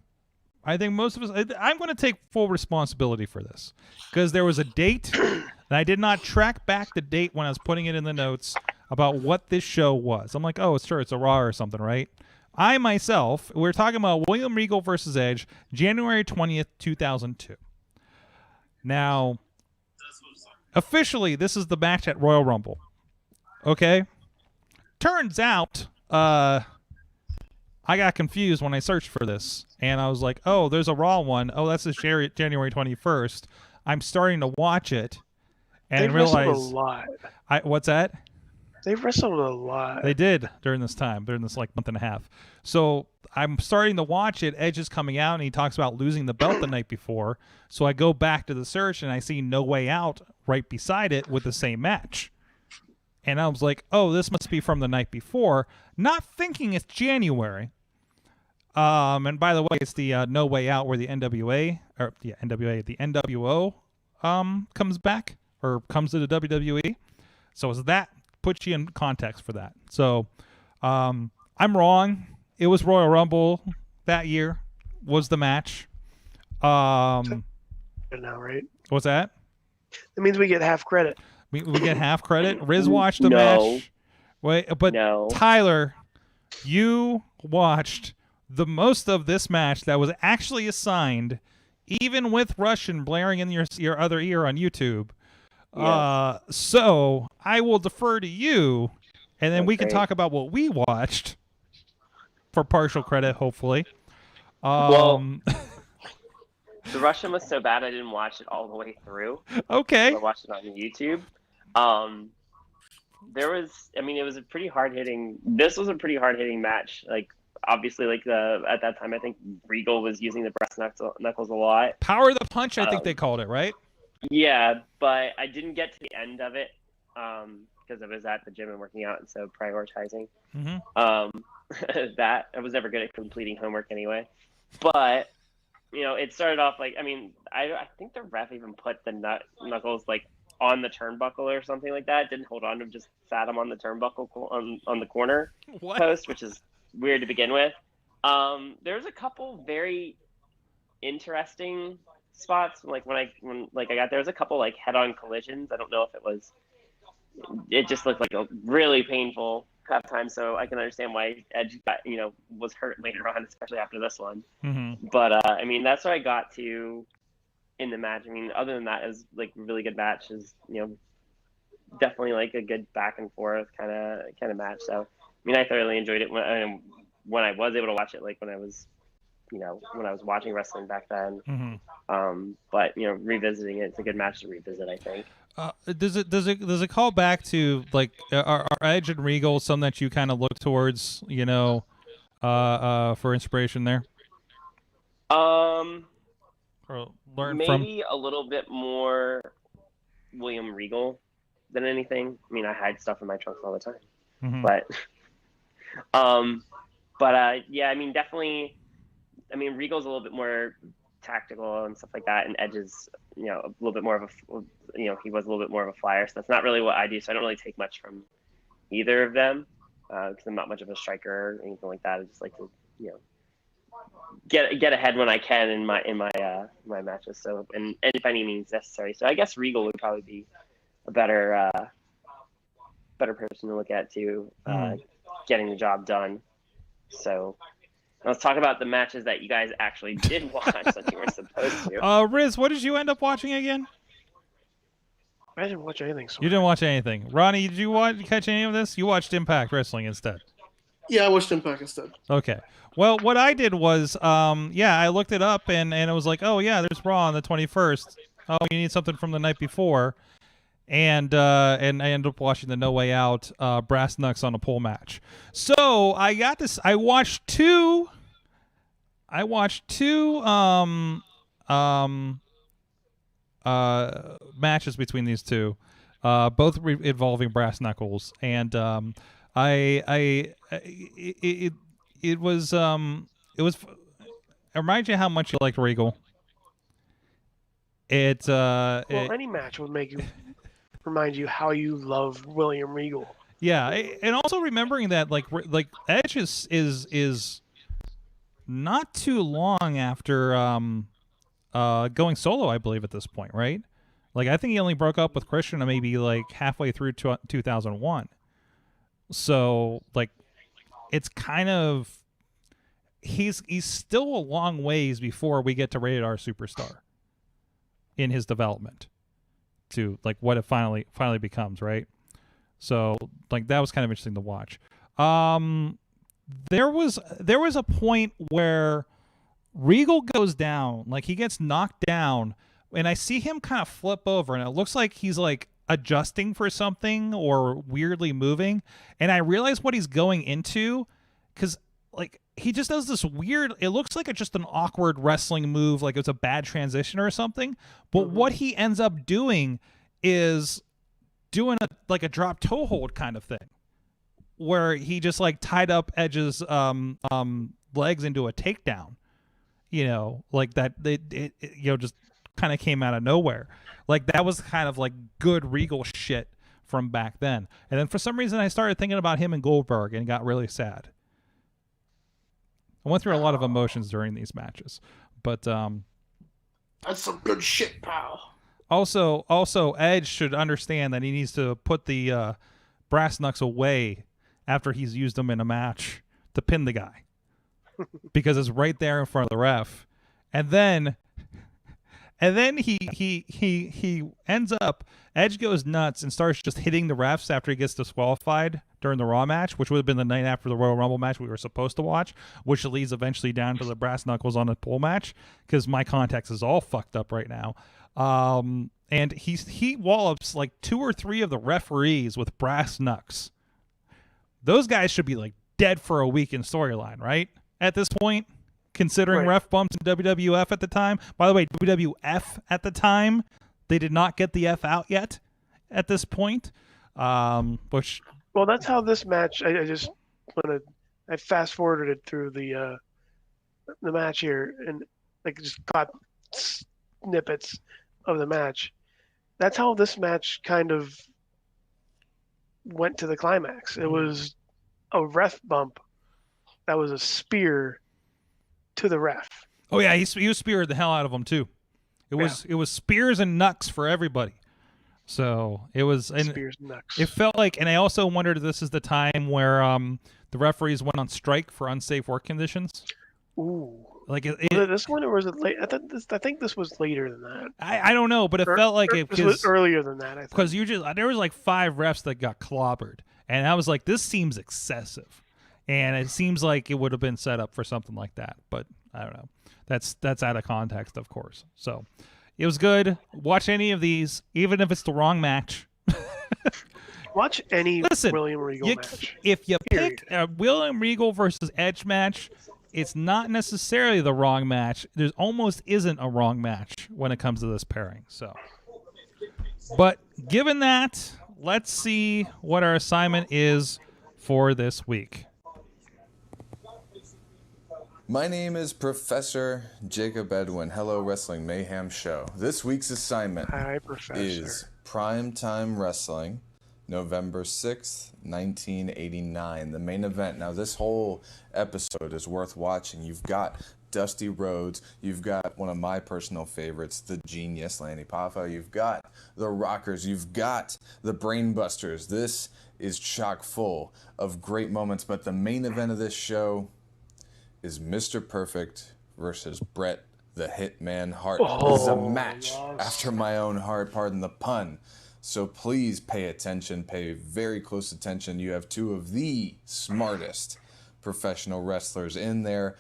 I think most of us. I'm going to take full responsibility for this because there was a date, and I did not track back the date when I was putting it in the notes about what this show was. I'm like, oh, sure, it's a Raw or something, right? I myself, we're talking about William Regal versus Edge, January 20th, 2002. Now, officially, this is the match at Royal Rumble. Okay? Turns out, I got confused when I searched for this, and I was like, oh, there's a Raw one. Oh, that's this January 21st. I'm starting to watch it, and realize a lot. What's that? They've wrestled a lot. They did during this like month and a half. So I'm starting to watch it. Edge is coming out, and he talks about losing the belt the night before. So I go back to the search, and I see No Way Out right beside it with the same match. And I was like, oh, this must be from the night before, not thinking it's January. And by the way, it's the No Way Out where the NWO comes back or comes to the WWE. So it's that. Put you in context for that. So I'm wrong. It was Royal Rumble that year was the match. Now, right? What's that? That means we get half credit. We get half credit. Rizz watched the match. Wait, but no. Tyler, you watched the most of this match that was actually assigned, even with Russian blaring in your other ear on YouTube. Yes. So I will defer to you, and then we can talk about what we watched for partial credit, hopefully. The Russian was so bad I didn't watch it all the way through. Okay. So I watched it on YouTube. It was a pretty hard-hitting. This was a pretty hard-hitting match. Like, obviously, like at that time, I think Regal was using the breast knuckles a lot. Power of the punch, I think they called it, right? Yeah, but I didn't get to the end of it because I was at the gym and working out, and so prioritizing. Mm-hmm. That I was never good at completing homework anyway. But it started off like I think the ref even put the knuckles like on the turnbuckle or something like that. Didn't hold on to him, just sat him on the turnbuckle on the corner post, which is weird to begin with. There's a couple very interesting spots when I got there was a couple like head-on collisions. I don't know if it just looked like a really painful crap time, so I can understand why Edge got, was hurt later on, especially after this one. Mm-hmm. But that's where I got to in the match. Other than that, it was like a really good match. Is definitely like a good back and forth kind of match. So I thoroughly enjoyed it when I was able to watch it, like when I was watching wrestling back then. Mm-hmm. But revisiting it, it's a good match to revisit, I think. Does it call back to like are Edge and Regal something that you kind of look towards, for inspiration there? Or learn maybe a little bit more William Regal than anything. I hide stuff in my trunks all the time. Mm-hmm. But definitely. Regal's a little bit more tactical and stuff like that, and Edge is, a little bit more of a, he was a little bit more of a flyer. So that's not really what I do. So I don't really take much from either of them because I'm not much of a striker or anything like that. I just like to, get ahead when I can in my matches. So and if any means necessary. So I guess Regal would probably be a better person to look at to getting the job done. So. Let's talk about the matches that you guys actually did watch that you were supposed to. Rizz, what did you end up watching again? I didn't watch anything. You didn't watch anything. Ronnie, did you catch any of this? You watched Impact Wrestling instead. Yeah, I watched Impact instead. Okay. Well, what I did was, I looked it up, and it was like, oh, yeah, there's Raw on the 21st. Oh, you need something from the night before. and I ended up watching the No Way Out Brass Knucks on a pole match. So I got this. I watched two matches between these two, both involving brass knuckles, and it was it reminds you how much you liked Regal. Any match would make you remind you how you love William Regal. Yeah, and also remembering that like Edge is not too long after going solo, I believe, at this point, right? Like, I think he only broke up with Christian maybe like halfway through 2001. So like, it's kind of he's still a long ways before we get to Rated R Superstar in his development to like what it finally becomes, right? So like that was kind of interesting to watch. There was a point where Regal goes down, like he gets knocked down, and I see him kind of flip over, and it looks like he's like adjusting for something or weirdly moving, and I realize what he's going into, because like he just does this weird, it looks like it's just an awkward wrestling move, like it's a bad transition or something, but what he ends up doing is doing a drop toe hold kind of thing, where he just like tied up Edge's legs into a takedown, you know, like that. It just kind of came out of nowhere. Like that was kind of like good Regal shit from back then. And then for some reason I started thinking about him and Goldberg and got really sad. I went through a lot of emotions during these matches, but that's some good shit, pal. Also, Edge should understand that he needs to put the brass knucks away after he's used them in a match to pin the guy, because it's right there in front of the ref, and then he ends up, Edge goes nuts and starts just hitting the refs after he gets disqualified during the Raw match, which would have been the night after the Royal Rumble match we were supposed to watch, which leads eventually down to the brass knuckles on a pole match, because my context is all fucked up right now. And he wallops like 2 or 3 of the referees with brass knucks. Those guys should be like dead for a week in storyline, right? At this point, considering ref bumps in WWF at the time. By the way, WWF at the time, they did not get the F out yet at this point. Which, well, that's how this match. I fast forwarded it through the match here, and like just got snippets of the match. That's how this match kind of went to the climax. It was a ref bump that was a spear to the ref. Oh yeah, he was speared the hell out of him too. It was spears and knucks for everybody. So it was spears and knucks. It felt like, and I also wondered if this is the time where the referees went on strike for unsafe work conditions. Ooh. Like was it this one, or was it late? I think this was later than that. I don't know, but it felt like it was earlier than that. I think, because there was like 5 refs that got clobbered, and I was like, this seems excessive, and it seems like it would have been set up for something like that. But I don't know. That's out of context, of course. So it was good. Watch any of these, even if it's the wrong match. Watch any William Regal match. If you pick a William Regal versus Edge match, it's not necessarily the wrong match. There almost isn't a wrong match when it comes to this pairing. So, but given that, let's see what our assignment is for this week. My name is Professor Jacob Edwin. Hello, Wrestling Mayhem Show. This week's assignment is Primetime Wrestling, November 6th, 1989, the main event. Now, this whole episode is worth watching. You've got Dusty Rhodes. You've got one of my personal favorites, the Genius, Lanny Poffo. You've got the Rockers. You've got the Brainbusters. This is chock full of great moments, but the main event of this show is Mr. Perfect versus Bret the Hitman Hart. This is a match after my own heart, pardon the pun. So please pay attention, pay very close attention. You have 2 of the smartest professional wrestlers in there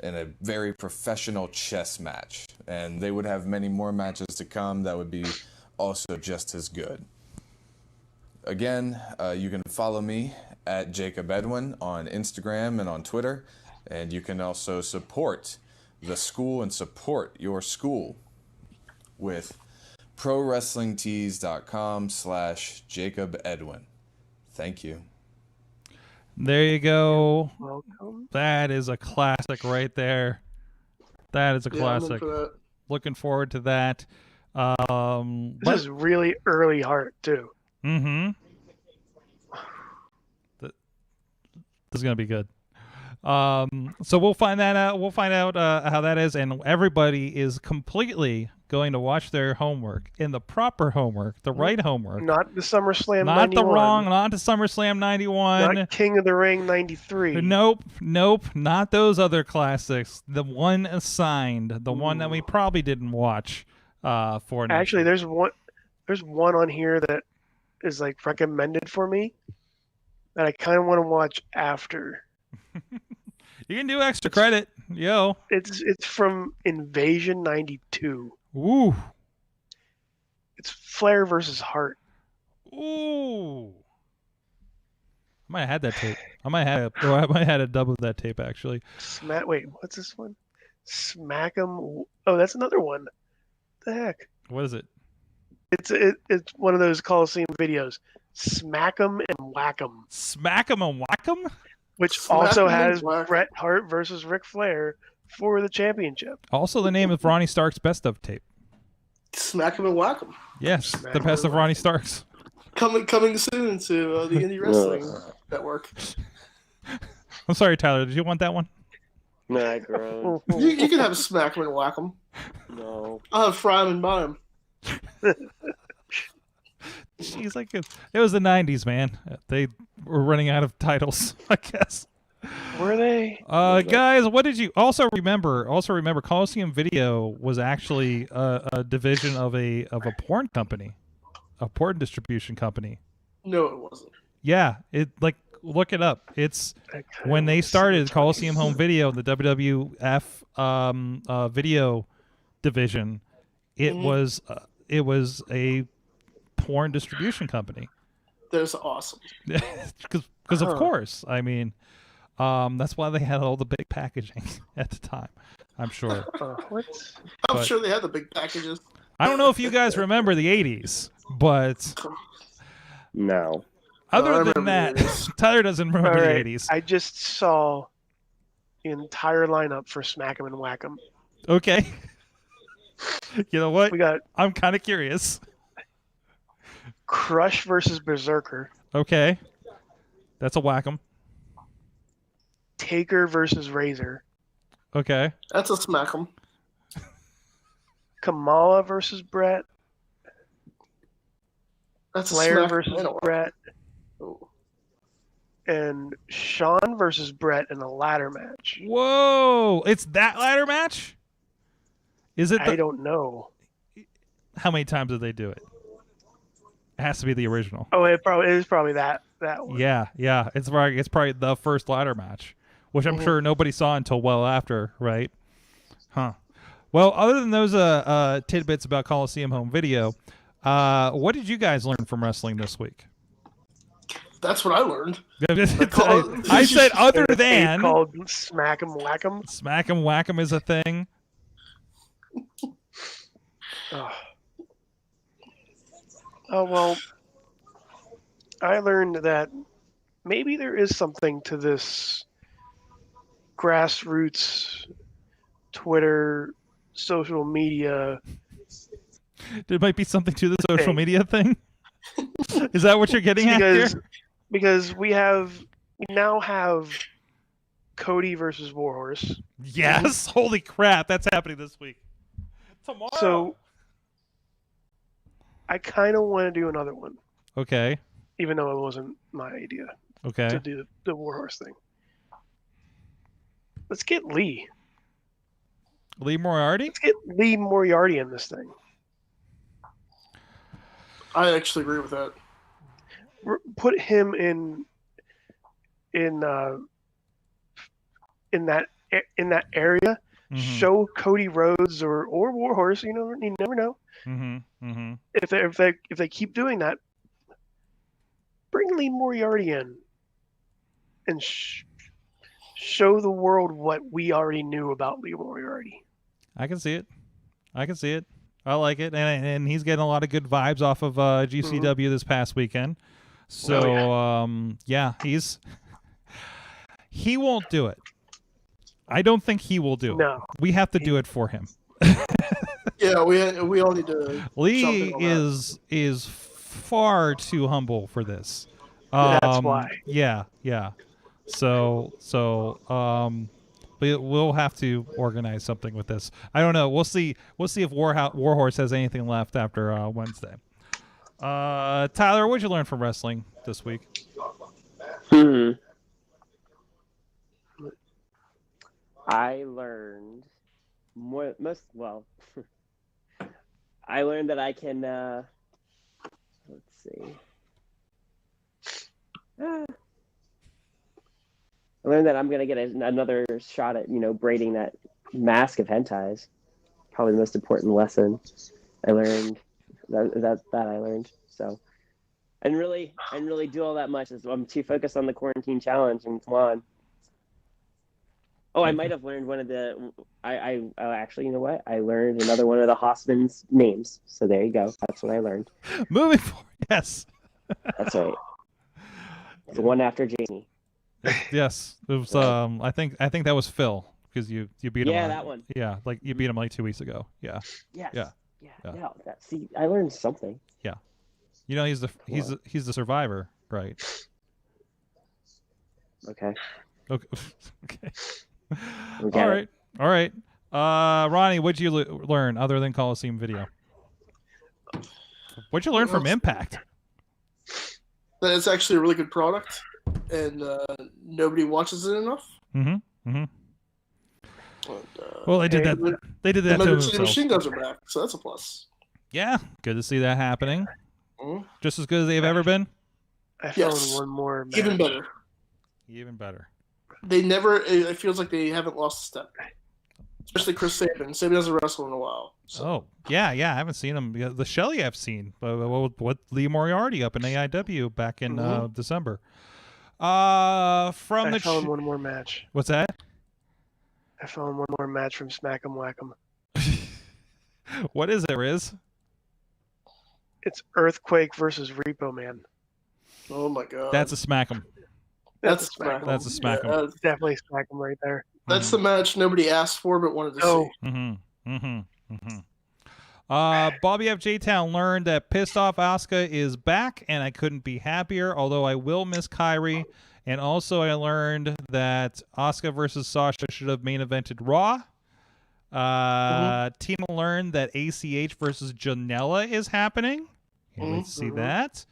in a very professional chess match. And they would have many more matches to come that would be also just as good. Again, you can follow me at Jacob Edwin on Instagram and on Twitter. And you can also support the school and support your school with ProWrestlingTees.com/Jacob Edwin. Thank you. There you go. Welcome. That is a classic right there. That is a classic. That. Looking forward to that. This is really early Hart too. Mm-hmm. This is gonna be good. So we'll find that out. We'll find out how that is, and everybody is completely going to watch their homework in the proper homework, the right homework. Not the SummerSlam not 91. The wrong, not the SummerSlam 91. Not King of the Ring 93. Nope, not those other classics. The one assigned, the one that we probably didn't watch. Actually, there's one on here that is like recommended for me that I kind of want to watch after. You can do extra credit, yo. It's from Invasion 92. Ooh. It's Flair versus Hart. Ooh. I might have had that tape. I might have had a dub of that tape actually. Wait, what's this one? Smack 'em. Oh, that's another one. What the heck? What is it? It's one of those Coliseum videos. Smack 'em and whack 'em. Smack 'em and whack 'em? Which also has Bret Hart versus Ric Flair for the championship. Also, the name of Ronnie Starks' best of tape. Smack 'em and whack 'em. Yes, the best of Ronnie Starks. Coming soon to the Indy Wrestling Network. I'm sorry, Tyler. Did you want that one? No, I grown. You can have a Smack 'em and whack 'em. No. I'll have fry 'em and buy 'em. She's like, it was the 90s, man. They were running out of titles, I guess. Were they? Guys, what did you also remember? Also remember, Coliseum Video was actually a division of a porn company, a porn distribution company. No, it wasn't. Yeah, look it up. It's when they started Coliseum Home Video, the WWF video division. It was a porn distribution company. That's awesome. Because of course, I mean, that's why they had all the big packaging at the time. I'm sure. I'm sure they had the big packages. I don't know if you guys remember the '80s, but no. Other than that, Tyler doesn't remember the '80s. I just saw the entire lineup for Smack 'em and Whack 'em. Okay. You know what? We got. I'm kind of curious. Crush versus Berserker. Okay. That's a whack 'em. Taker versus Razor. Okay. That's a smack 'em. Kamala versus Bret. That's Flair a smack versus Bret. Oh. And Shawn versus Bret in a ladder match. Whoa! It's that ladder match? Is it? I don't know. How many times did they do it? It has to be the original. Oh, it is probably that one. Yeah. It's probably the first ladder match, which I'm sure nobody saw until well after, right? Huh. Well, other than those tidbits about Coliseum Home Video, what did you guys learn from wrestling this week? That's what I learned. I said other than called Smack 'em Whack 'em. Smack 'em Whack 'em is a thing. Oh, well, I learned that maybe there is something to this grassroots Twitter, social media. There might be something to the social media thing. Is that what you're getting at here? Because we now have Cody versus Warhorse. Yes, holy crap, that's happening this week. Tomorrow. So I kind of want to do another one. Okay. Even though it wasn't my idea. Okay. To do the Warhorse thing. Let's get Lee. Lee Moriarty? Let's get Lee Moriarty in this thing. I actually agree with that. Put him in that area. Mm-hmm. Show Cody Rhodes or Warhorse. You never know. Mm-hmm. Mm-hmm. If they keep doing that, bring Lee Moriarty in and show the world what we already knew about Lee Moriarty. I can see it. I like it, and he's getting a lot of good vibes off of GCW this past weekend. So he won't do it. I don't think he will do it. We have to do it for him. Yeah, we all need to. Lee is far too humble for this. That's why. Yeah. So we'll have to organize something with this. I don't know. We'll see if Warhorse has anything left after Wednesday. Tyler, what'd you learn from wrestling this week? I learned I learned that I can let's see. I learned that I'm gonna get another shot at braiding that mask of hentais. Probably the most important lesson I learned. That I learned. So, and really do all that much. I'm too focused on the quarantine challenge. And come on. Oh, I might have learned one of the. I actually, you know what? I learned another one of the Hossman's names. So there you go. That's what I learned. Moving forward, yes. That's right. The one after Jamie. Yes, it was. I think that was Phil because you beat him. Yeah, that one. Yeah, like you beat him like 2 weeks ago. Yeah. Yes. Yeah. See, I learned something. Yeah. He's the survivor, right? Okay. Okay. All right. Ronnie, what'd you learn other than Coliseum Video? What'd you learn from Impact? That it's actually a really good product, and nobody watches it enough. Mm-hmm. And, well, they did that. They did that to themselves. The machine guns are back, so that's a plus. Yeah, good to see that happening. Just as good as they've ever been. I found one more match. Even better. They never. It feels like they haven't lost a step. Especially Chris Sabin. Sabin hasn't wrestled in a while. So. Oh, yeah. I haven't seen him. The Shelley I've seen. With Lee Moriarty up in AIW back in December. I found one more match. What's that? I found one more match from Smack 'em Whack 'em. What is it, Riz? It's Earthquake versus Repo Man. Oh my god. That's a Smack 'em. That's a Smack 'em. That's a Smack 'em. That's definitely Smack 'em right there. That's the match nobody asked for but wanted to see. Bobby F. J-Town learned that Pissed Off Asuka is back, and I couldn't be happier, although I will miss Kyrie. And also I learned that Asuka versus Sasha should have main evented Raw. Tina learned that ACH versus Janela is happening. Can't wait to see that.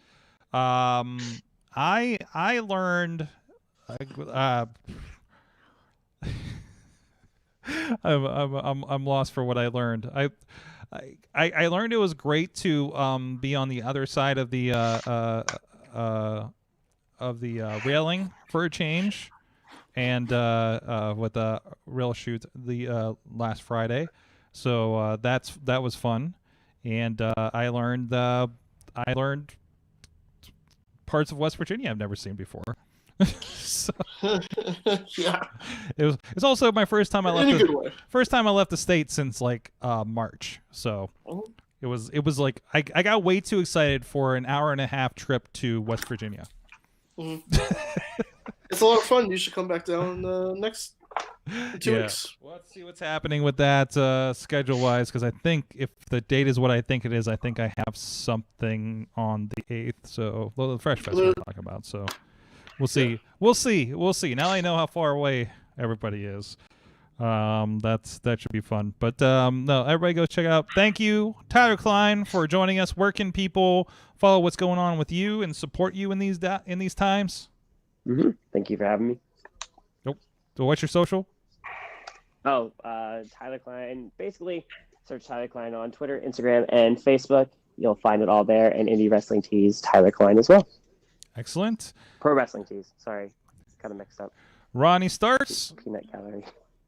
I learned... I'm lost for what I learned. I learned it was great to be on the other side of the railing for a change, and with the rail shoot the last Friday, so that was fun, and I learned parts of West Virginia I've never seen before. So, yeah, it's also my first time I left the state since like March. So it was like I got way too excited for an hour-and-a-half trip to West Virginia. It's a lot of fun. You should come back down next 2 weeks. Well, let's see what's happening with that schedule-wise, because I think if the date is what I think it is, I think I have something on the 8th. So the Fresh Fest we're talking about. So. We'll see. Yeah. We'll see. Now I know how far away everybody is. That should be fun. But no, everybody go check it out. Thank you, Tyler Klein, for joining us. Where can people follow what's going on with you and support you in these times? Thank you for having me. Nope. So what's your social? Oh, Tyler Klein. Basically, search Tyler Klein on Twitter, Instagram, and Facebook. You'll find it all there. And Indie Wrestling Tees, Tyler Klein as well. Excellent. Pro Wrestling Tees. Sorry, kind of mixed up. Ronnie Starks. Peanut Gallery.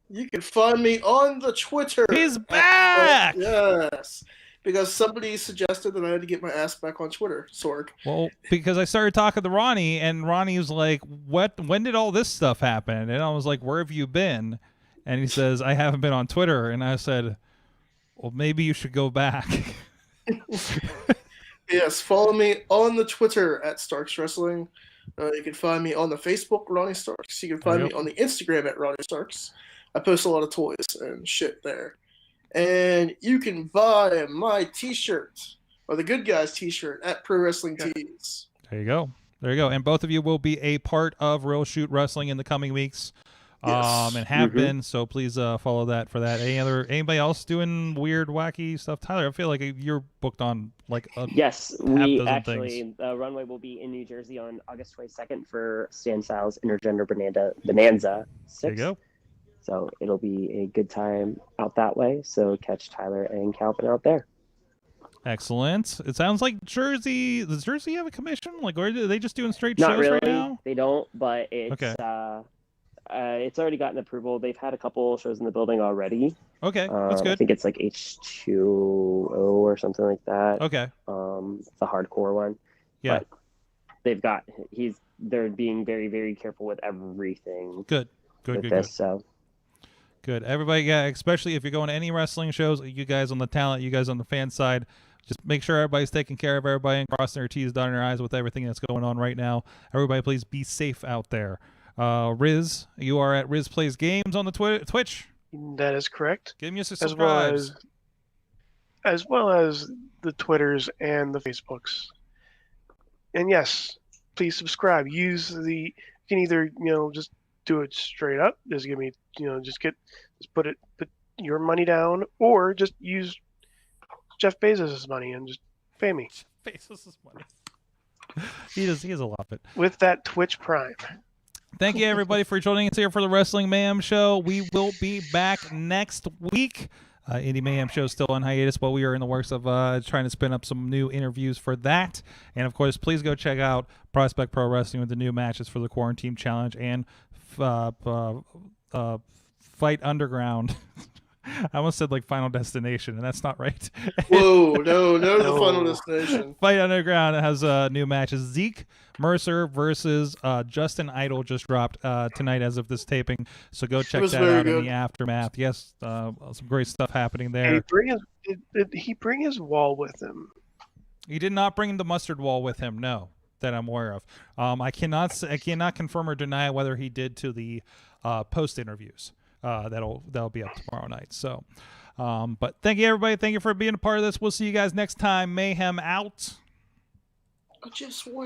You can find me on the Twitter. He's back. Yes. because somebody suggested that I had to get my ass back on Twitter, Sorg. Well, because I started talking to Ronnie, and Ronnie was like, when did all this stuff happen? And I was like, where have you been? And he says, I haven't been on Twitter. And I said, well, maybe you should go back. Yes, follow me on the Twitter at Starks Wrestling. You can find me on the Facebook, Ronnie Starks. You can find me on the Instagram at Ronnie Starks. I post a lot of toys and shit there. And you can buy my t-shirt, or the Good Guys t-shirt, at Pro Wrestling Tees. There you go. There you go. And both of you will be a part of Real Shoot Wrestling in the coming weeks. Yes. And have been, so please follow that for that. Anybody else doing weird, wacky stuff? Tyler, I feel like you're booked on like yes, we actually Runway will be in New Jersey on August 22nd for Stan Styles Intergender Bonanza 6. There you go. So it'll be a good time out that way. So catch Tyler and Calvin out there. Excellent. It sounds like Jersey. Does Jersey have a commission? Like, or are they just doing straight Not shows really. right now? They don't, but it's okay. It's already gotten approval. They've had a couple shows in the building already. Okay, that's good. I think it's like H2O or something like that. Okay. The hardcore one. Yeah. But they've got they're being very, very careful with everything. Good. So. Good. Everybody, yeah, especially if you're going to any wrestling shows, you guys on the talent, you guys on the fan side, just make sure everybody's taking care of everybody and crossing their T's, dotting their I's with everything that's going on right now. Everybody, please be safe out there. Riz, you are at RizzPlaysGames on the Twitch. That is correct. Give me a subscribe. As well as the Twitters and the Facebooks. And yes, please subscribe. You can either, just do it straight up. Just give me, put your money down, or just use Jeff Bezos' money and just pay me. Bezos' money. He has a lot of it. With that Twitch Prime. Thank you, everybody, for joining us here for the Wrestling Mayhem Show. We will be back next week. Indy Mayhem Show is still on hiatus, but we are in the works of trying to spin up some new interviews for that. And, of course, please go check out Prospect Pro Wrestling with the new matches for the Quarantine Challenge and Fight Underground. I almost said like Final Destination, and that's not right. Whoa, no, the Final Destination. Fight Underground has new matches. Zeke Mercer versus Justin Idol just dropped tonight as of this taping, so go check that out in the aftermath. Yes, some great stuff happening there. Did he bring his wall with him? He did not bring the mustard wall with him, no, that I'm aware of. I cannot confirm or deny whether he did to the post interviews. That'll be up tomorrow night. So, but thank you, everybody. Thank you for being a part of this. We'll see you guys next time. Mayhem out. I just want